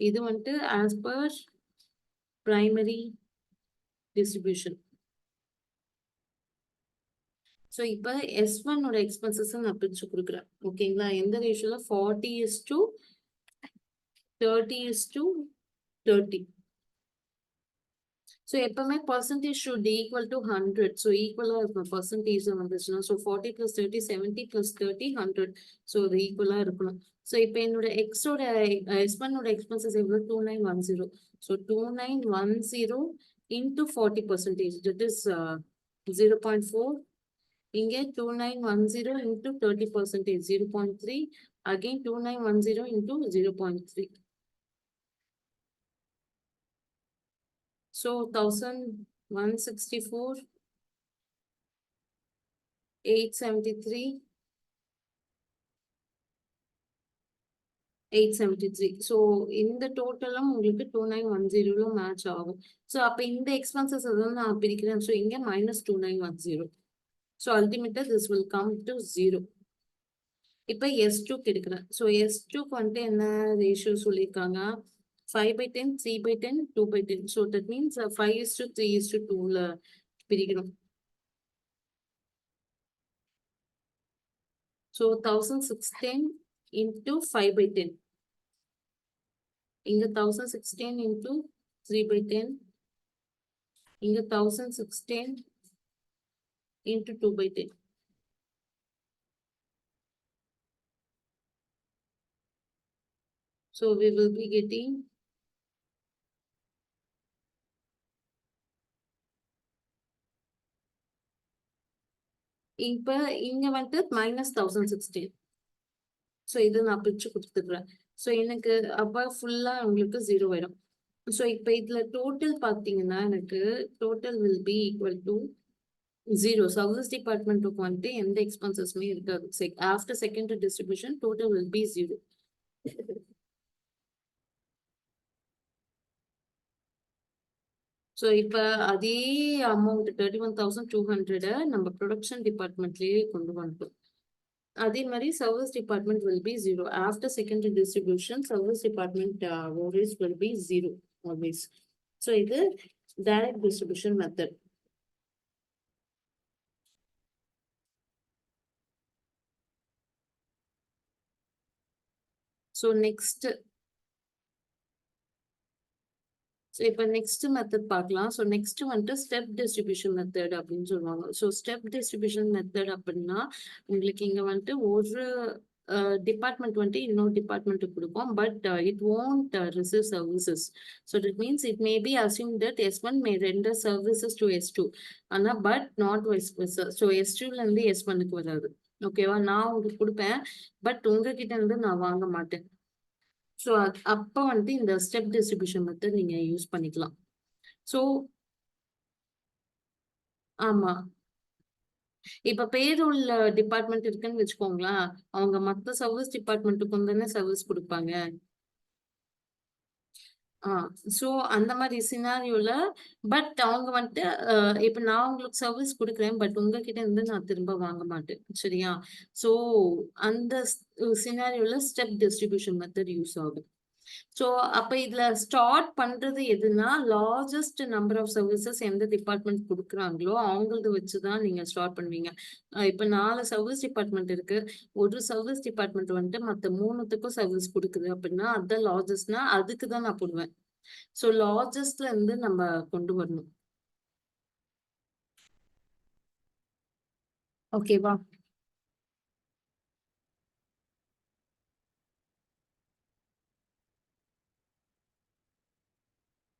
[SPEAKER 1] இது வந்துட்டு as per primary distribution. So இப்போ S1 ஓட எக்ஸ்பென்சஸ் நான் பிரிச்சு கொடுக்குறேன். ஓகேங்களா? எந்த ரேஷியோல 40:30:30. ஸோ எப்பவுமே percentage should equal to 100. So ஈக்குவலா இருக்கணும் பர்சன்டேஜ் வந்துச்சுன்னா. ஸோ 40 + 30 70 + 30 100. ஸோ அது ஈக்குவலா இருக்கணும். ஸோ இப்போ என்னோட எக்ஸோட S1 ஓட எக்ஸ்பென்சஸ் எவ்வளோ? 2910. So 2910 into 40%. That is 0.4. இங்கே 2910 into 30%. 0.3. Again 2910 into 0.3. So 1164, 873, 873. So இந்த டோட்டலும் உங்களுக்கு 2910 மேட்ச் ஆகும். ஸோ அப்போ இந்த எக்ஸ்பென்சஸ் தான் நான் பிரிக்கிறேன். ஸோ இங்கே -2910. ஸோ அல்டிமேட்டா திஸ் வில் கம் டு 0. இப்போ S2க்கு எடுக்கிறேன். ஸோ S2க்கு வந்துட்டு என்ன ரேஷியோ சொல்லியிருக்காங்க? 5/10, 3/10, 2/10. ஸோ தட் மீன்ஸ் 5:3:2ல பிரிக்கணும். So 1610 into 5/10. இங்க 1610 into 3/10. இங்க 1610 into 2/10. So we will be getting இப்ப இங்க வந்துட்டு -1016. ஸோ இது நான் பிரிச்சு கொடுத்துக்கிறேன். ஸோ எனக்கு அப்ப ஃபுல்லா உங்களுக்கு 0 வரும். ஸோ இப்ப இதுல டோட்டல் பாத்தீங்கன்னா எனக்கு total will be equal to 0. Service டிபார்ட்மெண்ட்டுக்கு வந்துட்டு எந்த எக்ஸ்பென்சஸ்மே இருக்காது. After second distribution total will be 0. So இப்ப அதே அமௌண்ட் 31,200 நம்ம ப்ரொடக்ஷன் டிபார்ட்மெண்ட்லயே கொண்டு வந்துட்டோம். அதே மாதிரி service department will be 0. After secondary distribution service department overage will be 0 always. So இது direct distribution method. So next so இப்போ நெக்ஸ்ட் மெத்தட் பார்க்கலாம். ஸோ நெக்ஸ்ட் வந்துட்டு ஸ்டெப் டிஸ்ட்ரிபியூஷன் மெத்தட் அப்படின்னு சொல்லுவாங்க. ஸோ ஸ்டெப் டிஸ்ட்ரிபியூஷன் மெத்தட் அப்படின்னா உங்களுக்கு இங்க வந்துட்டு ஒரு டிபார்ட்மெண்ட் வந்துட்டு இன்னொரு டிபார்ட்மெண்ட்டுக்கு கொடுப்போம். But it won't receive services. So that means it may be assumed that S1 may render services to S2. ஆனா but not vice versa. So S2ல இருந்து S1க்கு வராது. ஓகேவா? நான் உங்களுக்கு கொடுப்பேன். பட் உங்ககிட்ட இருந்து நான் வாங்க மாட்டேன். ஸோ அப்போ வந்துட்டு இந்த ஸ்டெப் டிஸ்ட்ரிபியூஷன் மெத்தட் நீங்க யூஸ் பண்ணிக்கலாம். ஸோ ஆமா. இப்ப பேரோல் டிபார்ட்மெண்ட் இருக்குன்னு வச்சுக்கோங்களேன். அவங்க மத்த சர்வீஸ் டிபார்ட்மெண்ட்டுக்கும் தானே சர்வீஸ் கொடுப்பாங்க. ஸோ அந்த மாதிரி சினாரியோல பட் அவங்க வந்துட்டு இப்ப நான் உங்களுக்கு சர்வீஸ் கொடுக்குறேன். பட் உங்ககிட்ட இருந்து நான் திரும்ப வாங்க மாட்டேன். சரியா? ஸோ அந்த சினாரியோல ஸ்டெப் டிஸ்ட்ரிபியூஷன் மெத்தட் யூஸ் ஆகும். ஸோ அப்ப இதுல ஸ்டார்ட் பண்றது எதுன்னா லார்ஜஸ்ட் நம்பர் ஆஃப் சர்வீசஸ் எந்த டிபார்ட்மெண்ட் கொடுக்குறாங்களோ அவங்களது வச்சுதான் நீங்க ஸ்டார்ட் பண்ணுவீங்க. இப்ப 4 சர்வீஸ் டிபார்ட்மெண்ட் இருக்கு. ஒரு சர்வீஸ் டிபார்ட்மெண்ட் வந்துட்டு மத்த 3த்துக்கும் சர்வீஸ் கொடுக்குது அப்படின்னா அதான் லார்ஜஸ்ட்னா அதுக்கு தான் நான் போடுவேன். ஸோ லார்ஜஸ்ட்ல இருந்து நம்ம கொண்டு வரணும். ஓகேவா?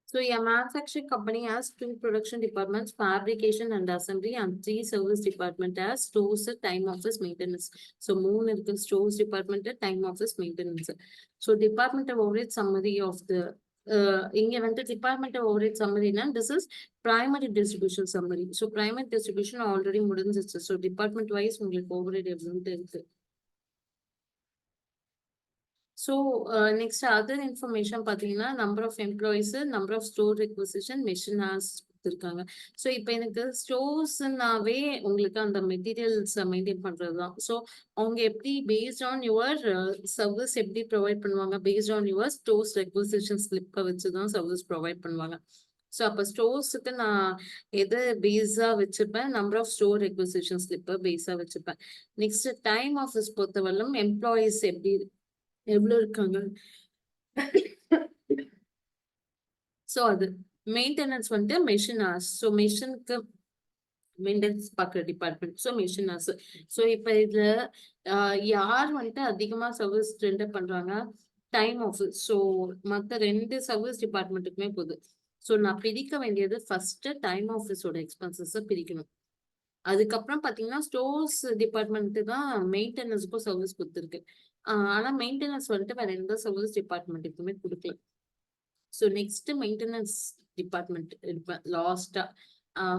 [SPEAKER 1] So a manufacturing company has 2 production departments, fabrication and assembly, and 3 service department as stores, time office, maintenance. So 3 இருக்கு stores department, time office, maintenance. So department overhead summary of the இங்க வந்து department overhead summary னா this is primary distribution summary. So primary distribution already முடிஞ்சிச்சு. So department wise உங்களுக்கு overhead எவ்வளவு இருக்கு. So next other information பார்த்தீங்கன்னா number of employees, number of store requisition, machine hours கொடுத்துருக்காங்க. So இப்போ எனக்கு ஸ்டோர்ஸ்னாவே உங்களுக்கு அந்த மெட்டீரியல்ஸ் மெயின்டைன் பண்றது தான். ஸோ அவங்க எப்படி பேஸ்ட் ஆன் யுவர் சர்வீஸ் எப்படி ப்ரொவைட் பண்ணுவாங்க, based on your stores requisition ஸ்லிப்பை வச்சு தான் சர்வீஸ் ப்ரொவைட் பண்ணுவாங்க. ஸோ அப்போ ஸ்டோர்ஸுக்கு நான் எது பேஸா வச்சுப்பேன், நம்பர் ஆஃப் ஸ்டோர் ரெக்வசிஷன் ஸ்லிப்பை பேஸா வச்சுப்பேன். நெக்ஸ்ட் டைம் ஆஃபீஸ் பொறுத்தவரையிலும் எம்ப்ளாயிஸ் எவ்வளவு இருக்காங்க. சோ அது மெயின்டெனன்ஸ் வந்துட்டு மெஷின் ஹார்ஸ். ஸோ மெஷினுக்கு மெயின்டெனன்ஸ் பார்க்குற department. So machine hours. So இப்போ இதுல யார் வந்துட்டு அதிகமா சர்வீஸ் ரெண்டர் பண்றாங்க, டைம் ஆஃபீஸ். ஸோ மற்ற 2 சர்வீஸ் டிபார்ட்மெண்ட்டுக்குமே போகுது. ஸோ நான் பிரிக்க வேண்டியது ஃபர்ஸ்ட் டைம் ஆஃபீஸோட எக்ஸ்பென்சஸ் பிரிக்கணும். அதுக்கப்புறம் பாத்தீங்கன்னா ஸ்டோர்ஸ் டிபார்ட்மெண்ட் தான் மெயின்டெனன்ஸ்க்கும் சர்வீஸ் கொடுத்துருக்கு. ஆனா மெயின்டெனன்ஸ் வந்துட்டு வேற எந்த சர்வீஸ் டிபார்ட்மெண்ட்டுக்குமே கொடுக்கல. ஸோ நெக்ஸ்ட் மெயின்டெனன்ஸ் டிபார்ட்மெண்ட் இருப்பேன் லாஸ்டா.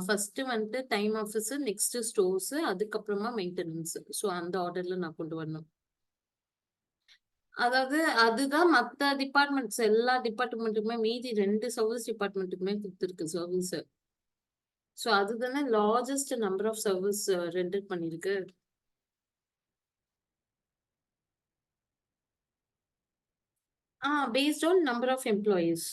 [SPEAKER 1] ஃபர்ஸ்ட் வந்துட்டு டைம் ஆஃபீஸ், நெக்ஸ்ட் ஸ்டோர்ஸ், அதுக்கப்புறமா மெயின்டெனன்ஸ். ஸோ அந்த ஆர்டர்ல நான் கொண்டு வரணும். அதாவது அதுதான் மத்த டிபார்ட்மெண்ட்ஸ் எல்லா டிபார்ட்மெண்ட்டுக்குமே மீதி 2 சர்வீஸ் டிபார்ட்மெண்ட்டுக்குமே கொடுத்துருக்கு சர்வீஸ். ஸோ அதுதானே largest number of service render பண்ணிருக்கு. Based on number of employees.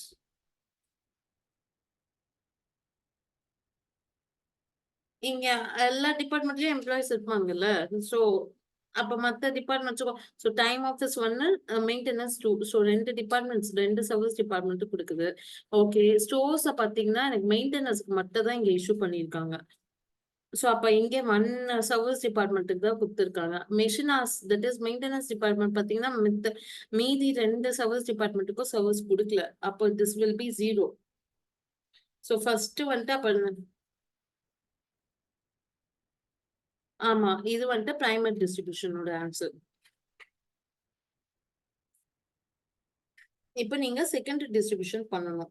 [SPEAKER 1] இங்க எல்லா டிபார்ட்மெண்ட்லயும் எம்ப்ளாயிஸ் இருப்பாங்கல்ல. சோ அப்ப மத்த டிபார்ட்மெண்ட்ஸுக்கும் ஸோ டைம் ஆஃபீஸ் ஒன்னு, maintenance 2. So 2 departments 2 service department கொடுக்குது. ஓகே, ஸ்டோர்ஸ பாத்தீங்கன்னா எனக்கு மெயின்டெனன்ஸ்க்கு மட்டும் தான் இங்க இஷ்யூ பண்ணியிருக்காங்க. ஸோ அப்ப இங்க 1 சர்வீஸ் டிபார்ட்மெண்ட்டுக்கு தான் கொடுத்துருக்காங்க. Machine hours that is maintenance department பாத்தீங்கன்னா மீதி 2 சர்வீஸ் டிபார்ட்மெண்ட்டுக்கும் சர்வீஸ் கொடுக்கல. அப்போ this will be 0. So first வந்துட்டு அப்ப ஆமா. இது வந்துட்டு பிரைமரி டிஸ்ட்ரிபியூஷனோட ஆன்சர். இப்ப நீங்க செகண்டரி டிஸ்ட்ரிபியூஷன் பண்ணணும்.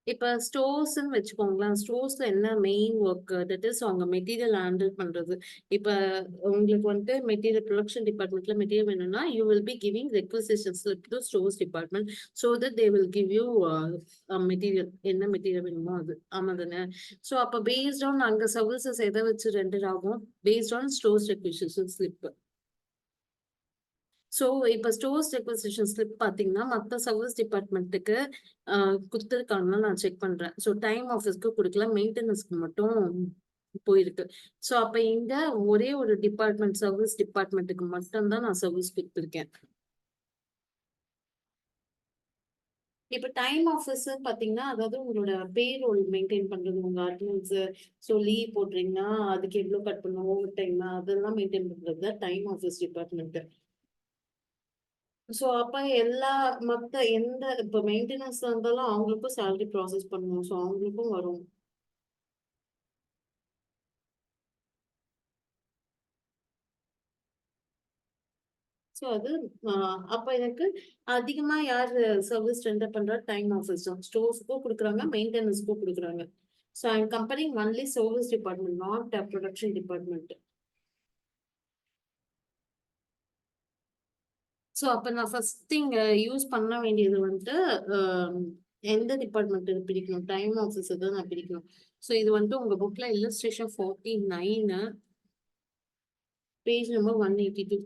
[SPEAKER 1] இப்ப ஸ்டோர்ஸ்ன்னு வச்சுக்கோங்களேன். ஸ்டோர்ஸ்ல என்ன மெயின் ஒர்க் தட் இஸ் அவங்க மெட்டீரியல் ஹேண்டில் பண்றது. இப்ப உங்களுக்கு வந்துட்டு மெட்டீரியல் ப்ரொடக்ஷன் டிபார்ட்மெண்ட்ல மெட்டீரியல் வேணும்னா you will be giving requisition slip to stores department so that they will give you material. என்ன மெட்டீரியல் வேணுமோ அது. ஆமா தானே? சோ அப்ப பேஸ்ட் ஆன் அங்க சர்வீசஸ் எதை வச்சு ரெண்டர் ஆகும், based on stores requisition slip. So இப்ப ஸ்டோர்ஸ் ரெக்வசிஷன் ஸ்லிப் பாத்தீங்கன்னா மத்த சர்வீஸ் டிபார்ட்மெண்ட்டுக்கு குடுத்துருக்காங்கன்னா நான் செக் பண்றேன். ஸோ டைம் ஆஃபீஸ்க்கு குடுக்கல, மெயின்டெனன்ஸ்க்கு மட்டும் போயிருக்கு. ஸோ அப்ப இங்க ஒரே ஒரு டிபார்ட்மெண்ட் சர்வீஸ் டிபார்ட்மெண்ட்டுக்கு மட்டும் தான் நான் சர்வீஸ் குடுத்துருக்கேன். இப்ப டைம் ஆஃபீஸ் பாத்தீங்கன்னா அதாவது உங்களோட பேரோல் மெயின்டைன் பண்றது, உங்க அட்டெண்டன்ஸ். ஸோ லீவ் போடுறீங்கன்னா அதுக்கு எவ்வளவு கட் பண்ணணும், ஓவர் டைம் அதெல்லாம் மெயின்டைன் பண்றது தான் டைம் ஆஃபீஸ் டிபார்ட்மெண்ட். சோ அப்ப எல்லா மத்த எந்த இப்ப மெயின்டெனன்ஸ்ல இருந்தாலும் அவங்களுக்கும் சேலரி ப்ராசஸ் பண்ணணும். சோ அவங்களுக்கும் வரும். சோ அது அப்ப எனக்கு அதிகமா யார் சர்வீஸ் ரெண்டர் பண்றா, டைம் ஆஃபீஸ் தான். ஸ்டோர்ஸ்க்கும் குடுக்குறாங்க, மெயின்டெனன்ஸ்க்கும் குடுக்குறாங்க. So I am comparing only service department, not production department. So அப்ப நான் ஃபர்ஸ்ட் திங் யூஸ் பண்ண வேண்டியது வந்துட்டு அஹ், எந்த டிபார்ட்மெண்ட் பிரிக்கணும், டைம் ஆஃபீஸ் தான் நான் பிரிக்கணும். சோ இது வந்துட்டு உங்க புக்ல illustration 49 page number 182.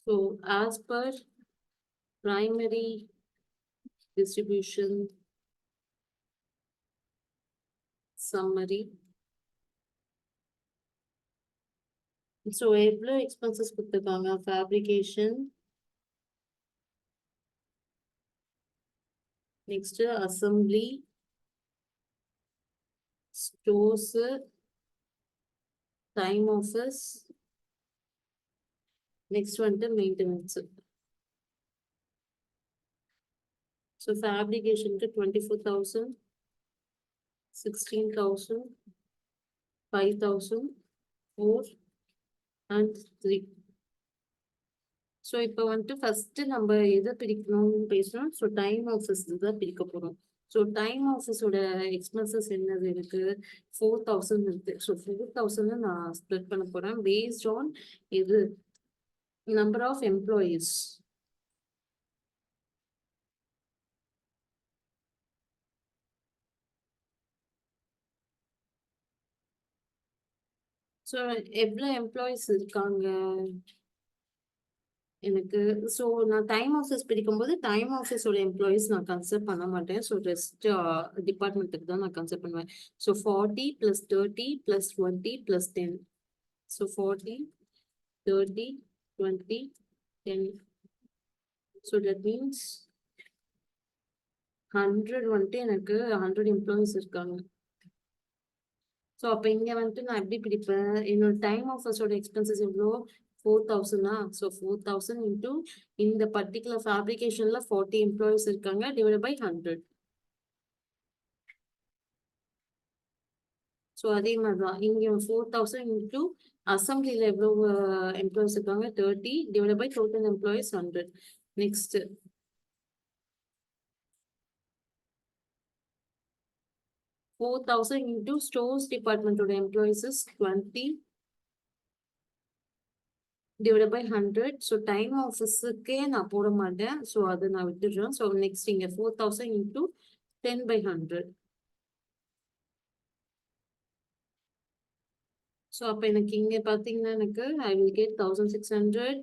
[SPEAKER 1] So as per primary distribution summary, so எவ்வளவு expenses கொடுத்திருக்காங்க, fabrication, next assembly, stores, time office, next வந்துட்டு maintenance. So fabrication க்கு 24,000, 16,000, 5,000, 4 and 3. ஸோ இப்போ வந்துட்டு ஃபர்ஸ்ட் நம்ம எதை பிரிக்கணும்னு பேசணும். ஸோ டைம் ஆஃபீஸ் தான் பிரிக்க போகிறோம். ஸோ டைம் ஆஃபீஸோட எக்ஸ்பென்சஸ் என்னது இருக்கு, 4,000 இருக்கு. ஸோ 4,000 நான் ஸ்ப்ளிட் பண்ண போறேன் பேஸ்ட் ஆன் இது நம்பர் ஆஃப் எம்ப்ளாயீஸ். ஸோ எவ்வளோ எம்ப்ளாயீஸ் இருக்காங்க எனக்கு. ஸோ நான் டைம் ஆஃபீஸ் பிரிக்கும்போது டைம் ஆஃபீஸோட எம்ப்ளாயீஸ் நான் கன்சிடர் பண்ண மாட்டேன். ஸோ ரெஸ்ட் டிபார்ட்மெண்ட்டுக்கு தான் நான் கன்சிடர் பண்ணுவேன். So 40 + 30 + 20 + 10. So 40, 30, 20, 10. So that means 100 வந்துட்டு எனக்கு 100 எம்ப்ளாயீஸ் இருக்காங்க. ஸோ அப்போ இங்கே வந்துட்டு நான் எப்படி பிடிப்பேன், என்னோட டைம் ஆஃபர்ஸோட எக்ஸ்பென்சஸ் எவ்வளோ, 4,000. ஸோ 4,000 இன்டூ இந்த பர்டிகுலர் ஃபேப்ரிகேஷன்ல 40 எம்ப்ளாயீஸ் இருக்காங்க டிவைட் பை 100. ஸோ அதே மாதிரி தான் இங்கே 4,000 இன்டூ அசம்பிளியில் எவ்வளோ எம்ப்ளாயீஸ் இருக்காங்க, 30 divide by total employees 100. Next 4,000 into stores டிபார்ட்மெண்ட்டோட employees 20 divided by 100. So time ஆஃபீஸுக்கே நான் போட மாட்டேன். ஸோ அதை நான் விட்டுடுறேன். ஸோ நெக்ஸ்ட் இங்கே 4,000 இன்டூ 10/100. ஸோ அப்போ எனக்கு இங்கே பார்த்தீங்கன்னா எனக்கு ஐ வில் கெட் 1,600,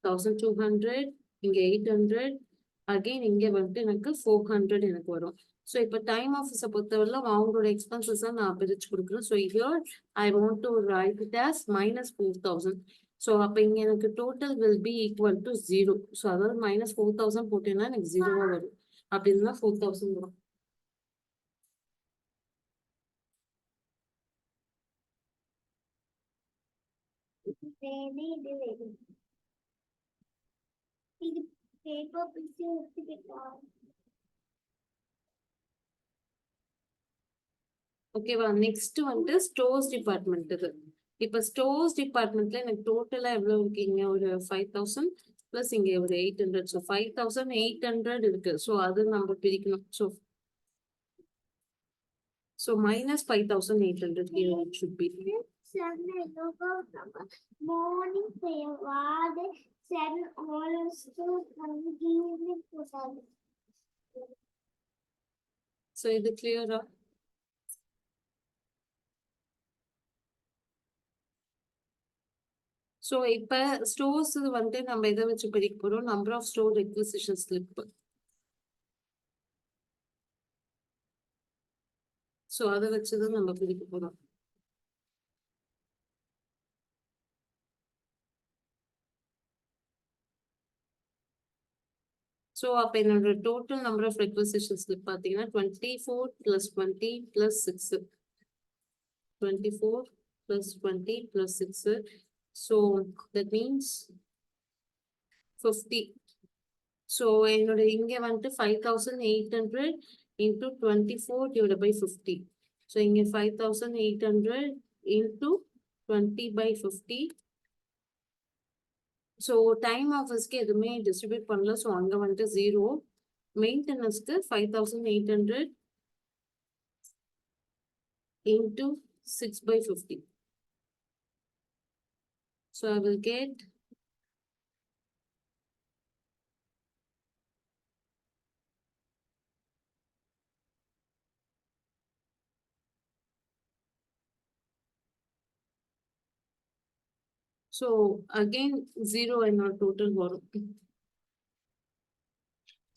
[SPEAKER 1] 1,200, இங்கே 800, அகெயின் இங்கே வந்துட்டு எனக்கு 400 எனக்கு வரும். ஸோ இப்போ டைம் ஆஃபீஸை பொறுத்தவரை அவங்களோட எக்ஸ்பென்சஸ் நான் பிரிச்சு கொடுக்குறேன். So here I want to right it as -4,000. So அப்போ இங்கே எனக்கு total will be equal to 0. So அதாவது -4,000 போட்டீங்கன்னா எனக்கு 0 வரும். அப்படி இருந்தால் 4,000 வரும். ஓகேவா, நெக்ஸ்ட் வந்துட்டு ஸ்டோர்ஸ் டிபார்ட்மெண்ட்டுக்கு. இப்போ ஸ்டோர்ஸ் டிபார்ட்மெண்ட்ல எனக்கு டோட்டலா எவ்வளவு இருக்கு, இங்க ஒரு 5,000 பிளஸ் இங்க ஒரு 800. ஸோ 5,800 இருக்கு. ஸோ அது நம்ம பிரிக்கணும். So -5,800 here it should be. Morning வாது 7 hours to evening போட்டாங்க. ஸோ இது கிளியரா? ஸோ இப்போ ஸ்டோர்ஸ் வந்துட்டு நம்ம எதை வச்சு பிரிக்க போறோம், number of store requisition slip. So அதை வச்சுதான் நம்ம பிரிக்க போறோம். ஸோ அப்போ என்னோட total number of requisition slip பார்த்தீங்கன்னா 24 + 20 + 6. 24 + 20 + 6. So that means 50. ஸோ என்னோட இங்கே வந்துட்டு 5,800 இன்டூ 24 டிவைட் பை 50. ஸோ இங்கே 5,800 இன்டூ 20/50. ஸோ டைம் ஆஃபர்ஸ்க்கு எதுவுமே டிஸ்ட்ரிபியூட் பண்ணல. ஸோ அங்கே வந்துட்டு 0. மெயின்டெனன்ஸ்க்கு 5,800 into 6/50. So I will get so again 0 என்னோட டோட்டல் வரும்.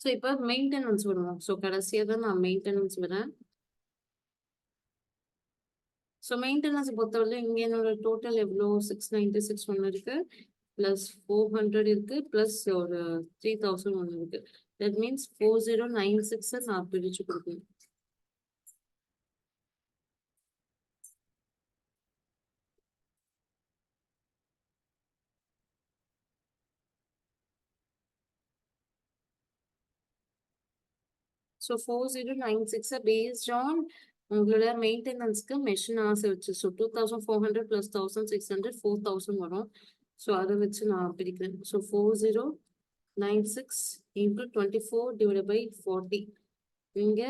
[SPEAKER 1] ஸோ இப்போ மெயின்டெனன்ஸ் வருவோம். ஸோ கடைசியாக தான் நான் மெயின்டெனன்ஸ் வரேன். ஸோ மெயின்டெனன்ஸ் பொறுத்தவரை இங்கே என்னோட டோட்டல் எவ்வளோ, 696 ஒன்று இருக்கு, ப்ளஸ் 400 இருக்கு, ப்ளஸ் ஒரு 3,000 ஒன்று இருக்கு. தட் மீன்ஸ் 4096 நான் பிரிச்சு கொடுக்கணும். ஸோ 4096 based on உங்களோட மெயின்டெனன்ஸ்க்கு மெஷின் ஆசை வச்சு ஸோ 2400 + 1600 4000 வரும். ஸோ அதை வச்சு நான் பிரிக்கிறேன். ஸோ 4096 into 24 divided by 40 இங்க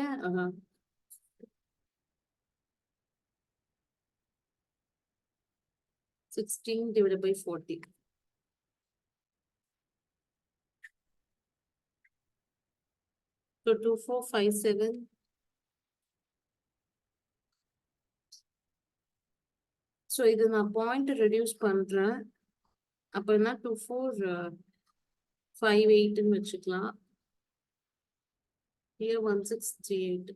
[SPEAKER 1] 16 divided by 40. So 2457. So இது நான் பாயிண்ட் ரெடியூஸ் பண்றேன். அப்ப என்ன 2458 வச்சுக்கலாம். Here 1638.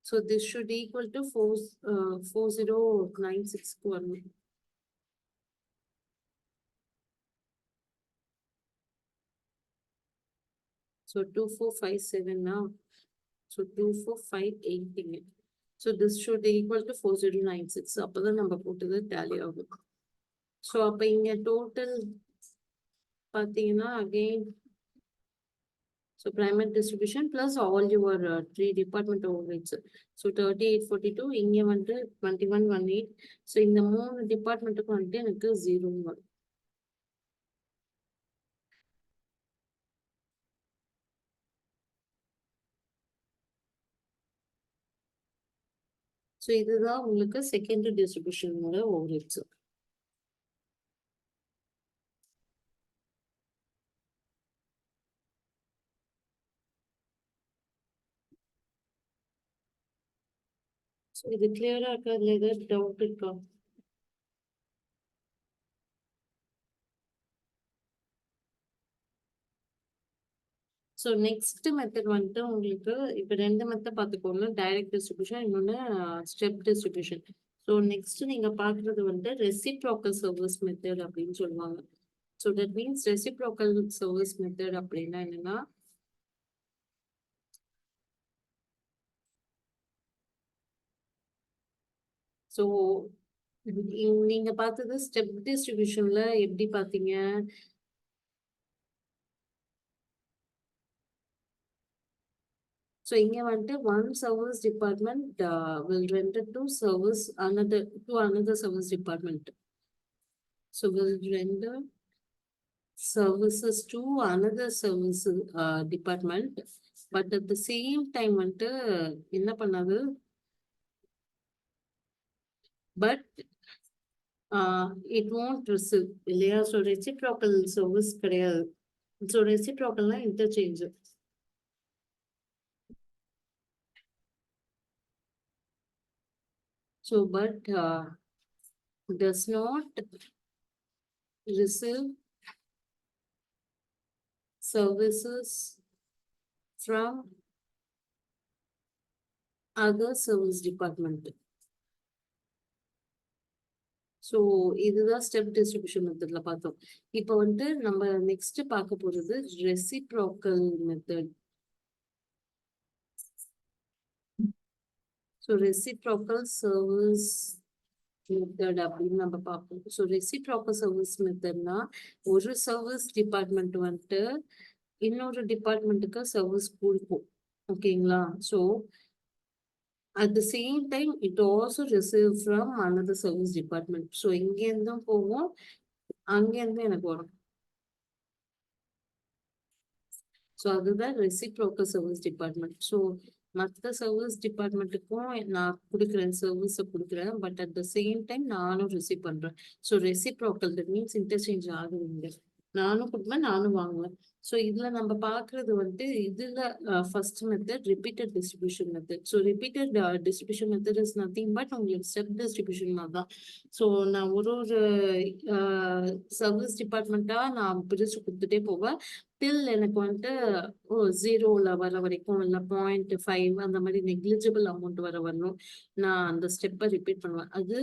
[SPEAKER 1] So this should equal to 4096 வரணும். So 2457 now. So 2458. So this should equal to 4096. அப்பதான் நம்ம போட்டது tally ஆகும். So அப்ப இங்க total பாத்தீங்கன்னா again so primary distribution plus all your 3 department overheads. So 3842 இங்க வந்து 2118. So இந்த 3 டிபார்ட்மெண்ட்டுக்கு வந்துட்டு எனக்கு 0 வரும். So இதுதான் உங்களுக்கு செகண்டரி டிஸ்ட்ரிபியூஷனோட ஓவர்ஹெட்ஸ். So இது கிளியரா இருக்கா? இல்ல ஏதாவது டவுட் இருக்கா? ஸோ நெக்ஸ்ட் மெத்தட் வந்துட்டு உங்களுக்கு இப்போ 2 மெத்தட் பார்த்துக்கோங்க. டைரக்ட் டிஸ்ட்ரிபியூஷன், இன்னொன்று ஸ்டெப் டிஸ்ட்ரிபியூஷன். ஸோ நெக்ஸ்ட் நீங்க பார்க்குறது வந்துட்டு ரெசிப்ரோக்கல் சர்வீஸ் மெத்தட் அப்படின்னு சொல்லுவாங்க. So that means reciprocal service method அப்படின்னா என்னன்னா ஸோ நீங்க பார்த்தது ஸ்டெப் டிஸ்ட்ரிபியூஷன்ல எப்படி பார்த்தீங்க? So இங்க வந்துட்டு one service department will render to another service department. So will render services to another service department, but at the same time வந்துட்டு என்ன பண்ணாது? But it won't receive இல்லையா? So reciprocal service கிடையாது. So reciprocalனா interchange. So, but does not receive services from other service department. So, இதுதான் step distribution மெத்தட்ல பார்த்தோம். இப்போ வந்து நம்ம நெக்ஸ்ட் பார்க்க போறது reciprocal method. So reciprocal service method அப்படின்னு நம்ம பார்ப்போம். ஸோ ரெசிப்ரோக்கல் சர்வீஸ் மெத்தட்னா ஒரு சர்வீஸ் டிபார்ட்மெண்ட் வந்துட்டு இன்னொரு டிபார்ட்மெண்ட்டுக்கு சர்வீஸ் கொடுக்கும். ஓகேங்களா? So at the same time it also receive from another service department. So இங்க இருந்தும் போகும், அங்க இருந்து எனக்கு வரும். ஸோ அதுதான் ரெசிப்ரோக்கல் சர்வீஸ் டிபார்ட்மெண்ட். ஸோ மற்ற சர்வீஸ் டிபார்ட்மெண்ட்டுக்கும் நான் கொடுக்குறேன், சர்வீஸை கொடுக்குறேன், but at the same time நானும் ரிசீவ் பண்றேன். So reciprocal that means interchange ஆகுதுங்க. நானும் கொடுப்பேன், நானும் வாங்குவேன். ஸோ இதுல நம்ம பாக்குறது வந்து இதுல first method repeated distribution method. So repeated distribution method is nothing but உங்களுக்கு ஸ்டெப் டிஸ்ட்ரிபியூஷன் தான். ஸோ நான் ஒரு சர்வீஸ் டிபார்ட்மெண்ட்டா நான் பிரிச்சு கொடுத்துட்டே போவேன். டில் எனக்கு வந்துட்டு 0ல வர வரைக்கும் இல்லை 0.5 அந்த மாதிரி நெக்லிஜிபிள் அமௌண்ட் வர வரணும். நான் அந்த ஸ்டெப்பை ரிப்பீட் பண்ணுவேன். அது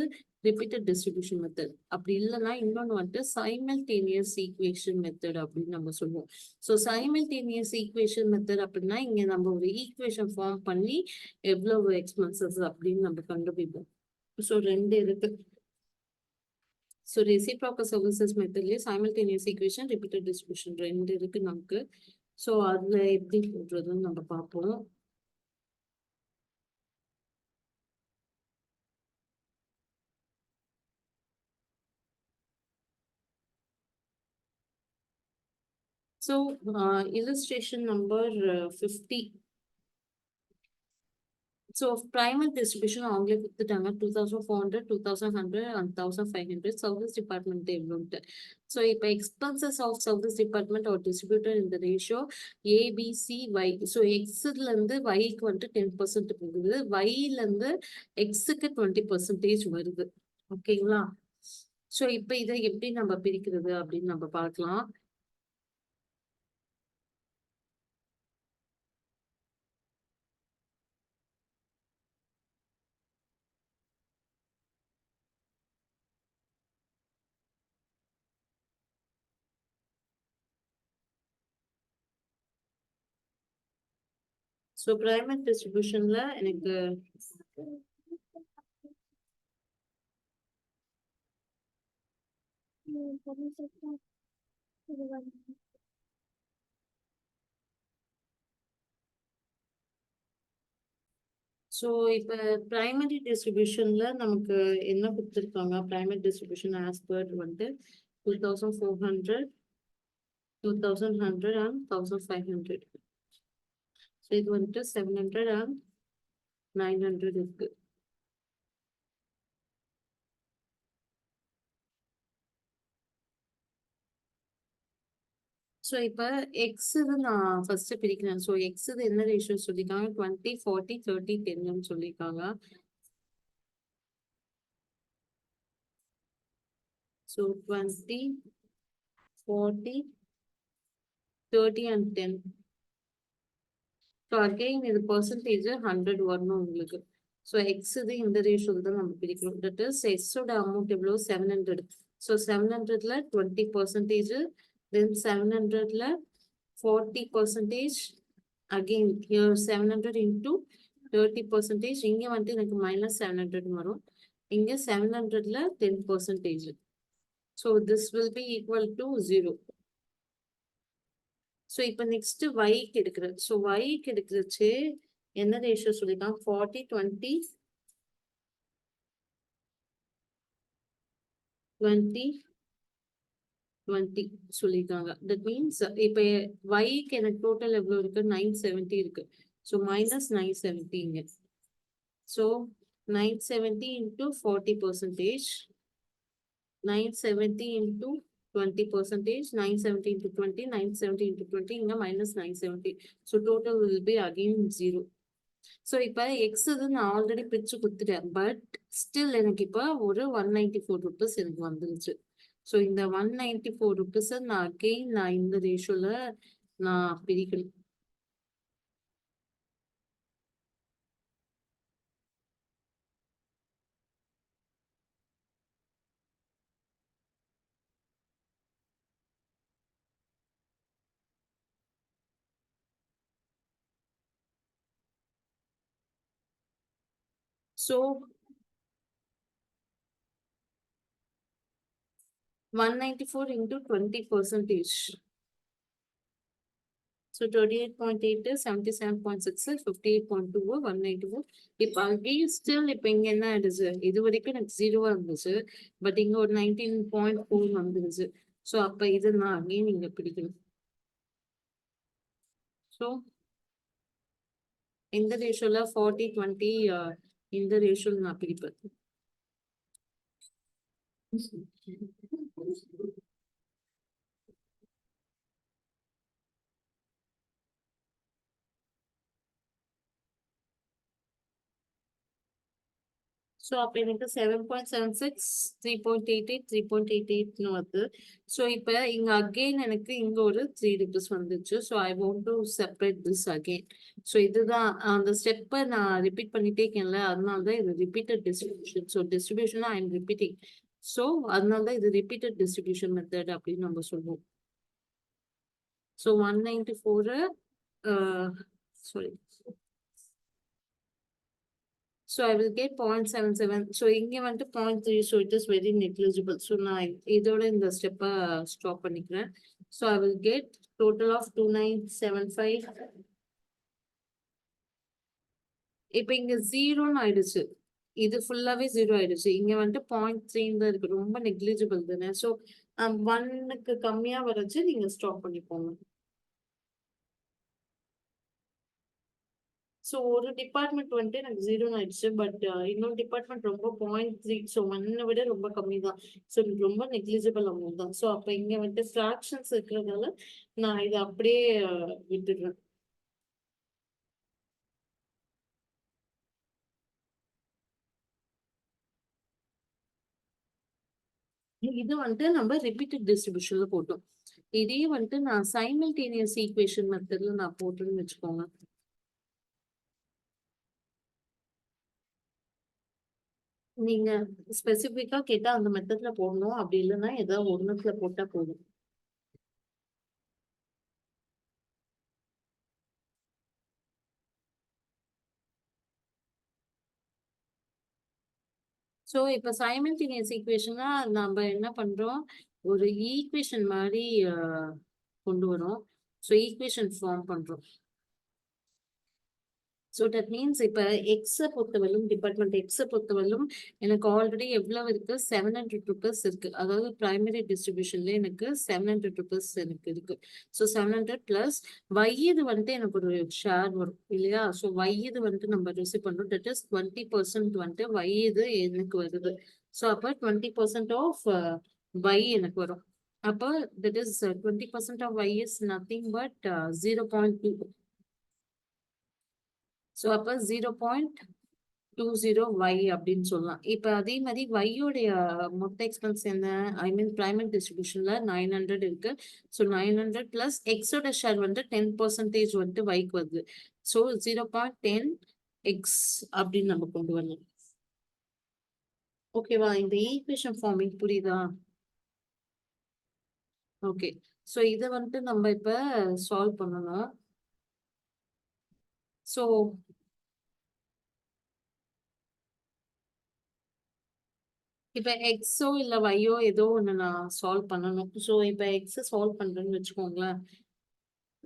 [SPEAKER 1] ரிப்பீட்டட் டிஸ்ட்ரிபியூஷன் மெத்தட். அப்படி இல்லைன்னா இன்னொன்று வந்துட்டு சைமல்டேனியஸ் ஈக்குவேஷன் மெத்தட் அப்படின்னு நம்ம சொல்லுவோம். ஸோ சைமல்டேனியஸ் ஈக்குவேஷன் மெத்தட் அப்படின்னா இங்க நம்ம ஒரு ஈக்குவேஷன் ஃபார்ம் பண்ணி எவ்வளவு எக்ஸ்பென்சஸ் அப்படின்னு நம்ம கண்டுபிடிப்போம். ஸோ 2 இருக்கு. ஸோ ரெசிப்ரோக்கல் சர்வீசஸ் மெத்தட்லயே சைமல்டேனியஸ் ஈக்குவேஷன், ரிப்பீட்டட் டிஸ்ட்ரிபியூஷன் 2 இருக்கு நமக்கு. ஸோ அதுல எப்படி போடுறதுன்னு நம்ம பார்ப்போம். So, illustration number 50. So, primary distribution அவங்களே கொடுத்துட்டாங்க 2400, 2100 and 1500 service department எவ்வளோன்ட்டு. So, இப்போ expenses of service department or distributed in the ratio A, B, C, Y. So, Xல இருந்து Yக்கு வந்துட்டு 10% போகுது. Yல இருந்து Xக்கு 20% வருது. ஓகேங்களா? ஸோ இப்போ இதை எப்படி நம்ம பிரிக்கிறது அப்படின்னு நம்ம பார்க்கலாம். ஸோ பிரைமரி டிஸ்ட்ரிபியூஷன்ல எனக்கு ஸோ இப்போ பிரைமரி டிஸ்ட்ரிபியூஷன்ல நமக்கு என்ன கொடுத்துருக்காங்க? பிரைமரி டிஸ்ட்ரிபியூஷன் ஆஸ் பர் வந்துட்டு 2400, 2100 and 1500. ஸோ இது வந்துட்டு 700 and 900 இருக்கு. ஸோ இப்போ எக்ஸ் இது நான் ஃபர்ஸ்ட் பிரிக்கிறேன். ஸோ எக்ஸ் இது என்ன ரேஷியோ சொல்லியிருக்காங்க? 20, 40, 30, 10 சொல்லியிருக்காங்க. So 20, 40, 30 and 10. ஸோ அகெயின் இது பர்சன்டேஜ் 100 வரணும் உங்களுக்கு. ஸோ எக்ஸ் இது இந்த ரேஷியோவில் தான் நம்ம பிரிக்கிறோம். தட் இஸ் எக்ஸோட அமௌண்ட் எவ்வளோ? 700. ஸோ 700ல 20%, தென் 700ல 40%. Again here 700 into 30%. இங்கே வந்துட்டு எனக்கு -700 வரும். இங்கே 700ல 10%. So this will be equal to 0. So இப்போ நெக்ஸ்ட் ஒய்க்கு எடுக்கிறது. ஸோ ஒய்க்கு எடுக்கிறச்சு என்ன ரேஷியோ சொல்லியிருக்காங்க? 40, 20, 20, 20 சொல்லியிருக்காங்க. தட் மீன்ஸ் இப்போ ஒய்க்கு எனக்கு டோட்டல் எவ்வளோ இருக்கு? 970 இருக்கு. ஸோ -970 இங்க. So 970 into 40%, 970 into 20%, 970 into 20, 970 into 20, இங்க -970. So total will be again 0. So இப்போ எக்ஸ் இது நான் ஆல்ரெடி பிரிச்சு கொடுத்துட்டேன். பட் ஸ்டில் எனக்கு இப்போ ஒரு 194 ருபீஸ் எனக்கு வந்துருச்சு. ஸோ இந்த 194 ருபீஸை நான் அகெயின் நான் இந்த ரேஷியோல நான் பிரிக்கணும். So 194 into 20%. So 38.8 is 77.6, 58.2, 194. இப்போ அகெயின் ஸ்டில் இப்போ இங்க என்ன ஆயிடுச்சு? இது வரைக்கும் எனக்கு 0 இருந்துச்சு. பட் இங்க ஒரு 19.4 வந்துருச்சு. ஸோ அப்ப இது நான் அகெயின் இங்க பிடிக்கணும். ஸோ இந்த ரேஷியோல 40, 20 இந்த ரேஷியோல நான் பிடிப்பேன். ஸோ அப்போ எனக்கு 7.76, 3.88, 3.88ன்னு வருது. ஸோ இப்போ இங்க அகெயின் எனக்கு இங்க ஒரு 3 ருபீஸ் வந்துச்சு. So I want to separate this again. So இதுதான் அந்த ஸ்டெப்பை நான் ரிப்பீட் பண்ணிட்டே இருக்கேன்ல, அதனால தான் இது repeated distribution. So distribution I am repeating. So அதனால தான் இது ரிப்பீட்டட் டிஸ்ட்ரிபியூஷன் மெத்தட் அப்படின்னு நம்ம சொல்லுவோம். So 194 sorry So I will get 0.77. So இங்க வந்துட்டு 0.3. So it is very negligible. So நான் இதோட இந்த ஸ்டெப்பை ஸ்டாப் பண்ணிக்கிறேன். So I will get total of 2975. இப்போ இங்க 0ன்னு ஆயிடுச்சு. இது ஃபுல்லாவே 0 ஆயிடுச்சு. இங்க வந்துட்டு 0.3 தான் இருக்கு. ரொம்ப நெக்லிஜிபிள் தானே. ஸோ 1க்கு கம்மியா வரச்சு நீங்க ஸ்டாப் பண்ணிக்கோங்க. ஸோ ஒரு டிபார்ட்மெண்ட் வந்துட்டு எனக்கு 0ன்னு ஆயிடுச்சு. பட் இன்னொரு டிபார்ட்மெண்ட் ரொம்ப 0.3. ஸோ 1 விட ரொம்ப கம்மி தான். ஸோ எனக்கு ரொம்ப நெக்லிஜிபிள் அமௌண்ட் தான். ஸோ அப்போ இங்க வந்துட்டு ஃப்ராக்ஷன்ஸ் இருக்கிறதால நான் இதை அப்படியே விட்டுடுறேன். இது வந்துட்டு நம்ம ரிப்பீட்டட் டிஸ்ட்ரிபியூஷன்ல போட்டோம். இதே வந்துட்டு நான் சைமல்டேனியஸ் ஈக்குவேஷன் மெத்தட்ல நான் போட்டேன்னு வச்சுக்கோங்க. நீங்க ஸ்பெசிபிக்கா கேட்டா அந்த மெத்தட்ல போடணும். அப்படி இல்லைன்னா ஏதாவது ஒண்ணுத்துல போட்டா போதும். ஸோ இப்ப சைமல்டேனியஸ் ஈக்குவேஷனா நம்ம என்ன பண்றோம், ஒரு ஈக்குவேஷன் மாதிரி கொண்டு வரோம். ஸோ ஈக்குவேஷன் ஃபார்ம் பண்றோம். ஸோ தட் மீன்ஸ் இப்ப எக்ஸ பொறுத்தவரையிலும் டிபார்ட்மெண்ட் எக்ஸ பொறுத்தவரையிலும் எனக்கு ஆல்ரெடி எவ்வளவு இருக்கு, 700 ருபீஸ் இருக்கு. அதாவது பிரைமரி டிஸ்ட்ரிபியூஷன்ல எனக்கு 700 ருபீஸ் எனக்கு இருக்கு. ஸோ 700 பிளஸ் இது வந்துட்டு எனக்கு ஒரு ஷேர் வரும் இல்லையா. ஸோ இது வந்துட்டு நம்ம ரிசீவ் பண்றோம். தட் இஸ் 20% வந்துட்டு இது எனக்கு வருது. ஸோ அப்ப 20% ஆஃப் எனக்கு வரும். அப்போ that is 20% of is nothing but 0.2. So அப்ப 0.20 அப்படின்னு சொல்லலாம். இப்ப அதே மாதிரி உடைய மொத்த எக்ஸ்பென்ஸ் என்ன, ஐ மீன் பிரைமரி டிஸ்ட்ரிபியூஷன்ல 900 இருக்கு. ஸோ 900 பிளஸ் எக்ஸோட ஷேர் வந்து 10% வந்துட்டு வைக்கு வருது. ஸோ 0.10 எக்ஸ் அப்படின்னு நம்ம கொண்டு வரணும். ஓகேவா? இந்த ஈக்குவேஷன் ஃபார்மிங் புரியுதா? ஓகே. ஸோ இதை வந்துட்டு நம்ம இப்ப சால்வ் பண்ணணும். ஸோ இப்ப எக்ஸோ இல்ல ஒய்யோ ஏதோ ஒண்ணு நான் சால்வ் பண்ணணும். ஸோ இப்ப எக்ஸ் சால்வ் பண்றேன்னு வச்சுக்கோங்களேன்.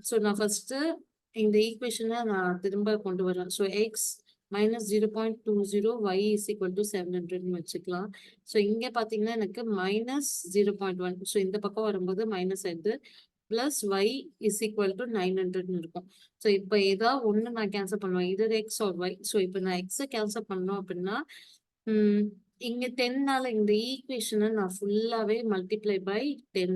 [SPEAKER 1] ஸோ நான் ஃபர்ஸ்ட் இந்த ஈக்குவேஷனை நான் திரும்ப கொண்டு வரேன். So x minus 0.20 y is equal to 700 வச்சுக்கலாம். ஸோ இங்க பாத்தீங்கன்னா எனக்கு மைனஸ் 0.1. ஸோ இந்த பக்கம் வரும்போது மைனஸ் ஆயிடுது. Plus y is equal to 900 இருக்கும். ஸோ இப்போ ஏதாவது ஒன்று நான் கேன்சல் பண்ணுவேன். இது எக்ஸ் ஆர் ஒய். ஸோ இப்போ நான் எக்ஸை கேன்சல் பண்ணோம் அப்படின்னா இங்க 10னால இந்த ஈக்குவேஷனை நான் ஃபுல்லாவே மல்டிப்ளை பை 10.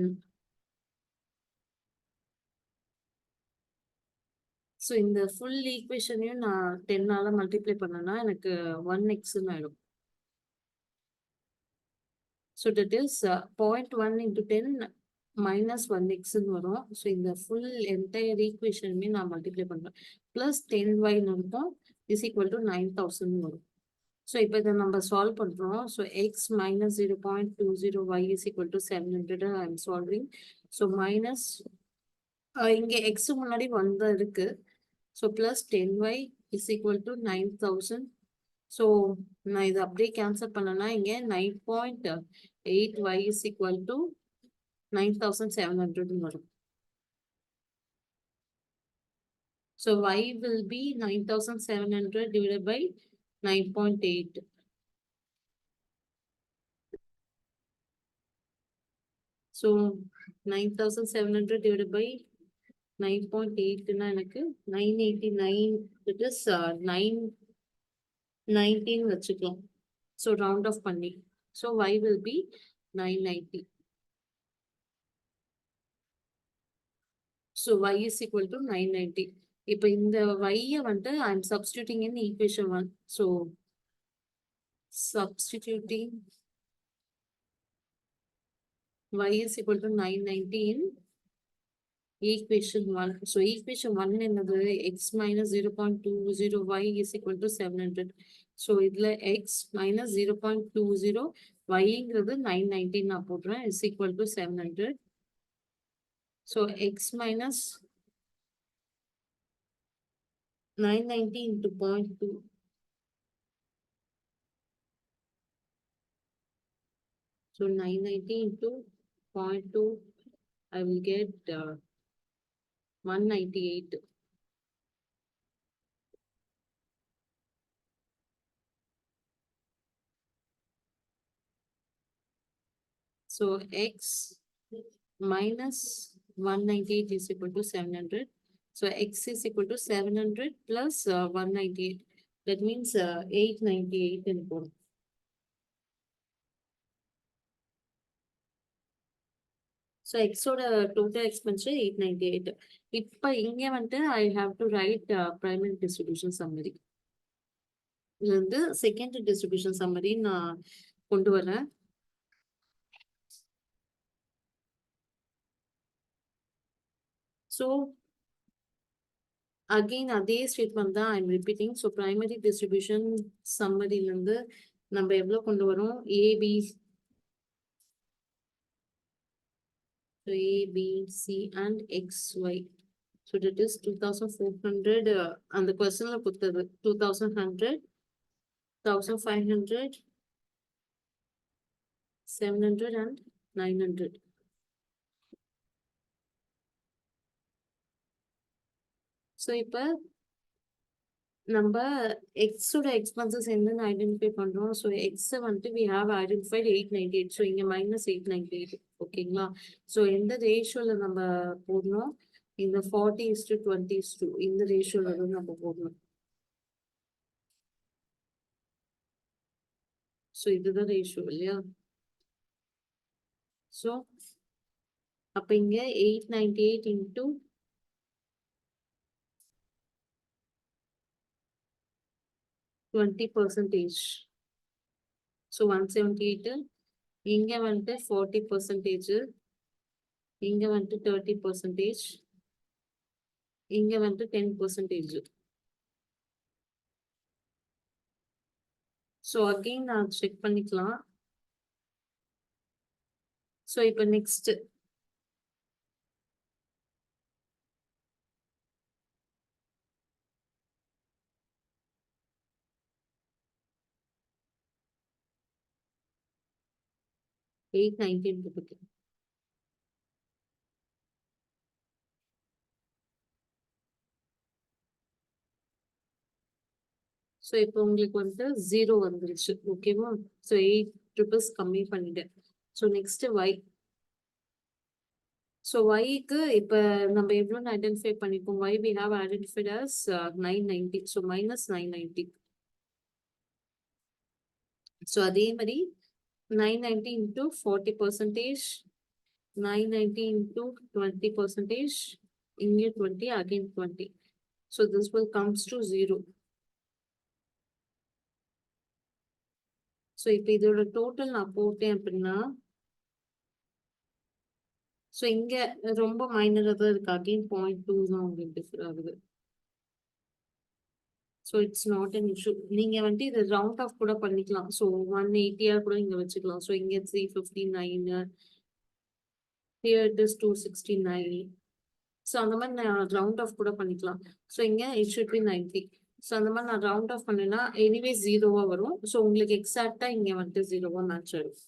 [SPEAKER 1] ஸோ இந்த ஃபுல் ஈக்குவேஷனையும் நான் 10னால மல்டிப்ளை பண்ணேன்னா எனக்கு 1xன்னு ஆயிடும். So that is 0.1 into 10 minus 1xன்னு வரும். ஸோ இந்த ஃபுல் என்டையர் ஈக்குவேஷனுமே நான் மல்டிப்ளை பண்றேன். பிளஸ் 10y இருக்கும் இஸ் ஈக்குவல் டு 9000 வரும். ஸோ இப்போ இதை நம்ம சால்வ் பண்றோம். So x minus 0.20 y is equal to 700 I am solving. So minus இங்க எக்ஸ் முன்னாடி 1 தான் இருக்கு. So plus 10y is equal to 9000. So நான் இதை அப்படியே கேன்சல் பண்ணனா இங்க 9.8y இஸ் ஈக்குவல் டு 9700 வரும். So y will be 9700 divided by 9.8. So 9700 divided by 9.8 னா எனக்கு 989. It is 919 வச்சுக்கலாம். So round off பண்ணி. So y will be 990. So y is equal to 990. இப்போ இந்த y வந்துட்டு I am substituting in equation 1. So substituting y is equal to 990 in equation 1. So equation 1 என்னது x minus 0.20 y is equal to 700. So இதுல x minus 0.20 yங்கிறது 990 நான் போடுறேன் is equal to 700. So x minus 990 into 0.2. So 990 into 0.2, I will get 198. So x minus 198 is equal to 700. So x is equal to 700 plus 198. That means 898 in both. So x ஓட total expenditure 898. இப்ப இங்க வந்து I have to write primary distribution summary. இது வந்து secondary distribution summary நான் கொண்டு வரேன். So again அதே statement தான் I'm repeating. So primary distribution summary ல இருந்து நம்ம எவ்வளவு கொண்டு வரோம்? A, B, so A, B, C and X, Y. So that is 2400 அந்த questionல கொடுத்தது 2100, 1500, 700 and 900. So இப்ப நம்ம x ஓட expenses என்னன்னு ஐடென்டிஃபை பண்றோம். ஸோ எக்ஸை வந்துட்டு we have identified 898. ஸோ இங்க minus 898. ஓகேங்களா? ஸோ எந்த ரேஷியோல நம்ம போடணும்? இந்த 40:20 இந்த ரேஷியோல தான் நம்ம போடணும். ஸோ இதுதான் ரேஷியோ இல்லையா? ஸோ அப்ப இங்க 898 into 20%. So 178. இங்க வந்துட்டு 40%. இங்க வந்துட்டு 30%. இங்க வந்துட்டு 10%. So again நான் செக் பண்ணிக்கலாம். So இப்ப நெக்ஸ்ட் $819 இருக்கு. ஸோ இப்போ உங்களுக்கு வந்துட்டு 0 வந்துருச்சு. ஓகேவா? ஸோ 8 rupees கம்மி பண்ணிட்டேன். So next Y. ஸோ Yக்கு இப்ப நம்ம எவ்வளோன்னு ஐடென்டிஃபை பண்ணிப்போம்? Y we have identified as 990. So minus 990. So அதே மாதிரி 990 into 40%, 990 into 20%, இங்கே 20, again 20. So this will comes to 0. So இப்போ இதோட டோட்டல் நான் போட்டேன் அப்படின்னா ஸோ இங்க ரொம்ப மைனரா தான் இருக்கு. அகைன் 0.2 தான் உங்களுக்கு டிஃபர் ஆகுது. So it's not an issue. நீங்க வந்துட்டு இதை ரவுண்ட் ஆஃப் கூட பண்ணிக்கலாம். ஸோ 180 கூட இங்க வச்சுக்கலாம். ஸோ இங்க 359, here it is 269. ஸோ அந்த மாதிரி நான் ரவுண்ட் ஆஃப் கூட பண்ணிக்கலாம். ஸோ இங்க இட் ஷுட் பி 90. ஸோ அந்த மாதிரி நான் ரவுண்ட் ஆஃப் பண்ணேன்னா எனிவே 0வா வரும். ஸோ உங்களுக்கு எக்ஸாக்டா இங்க வந்துட்டு 0வா மேட்ச் ஆகும்.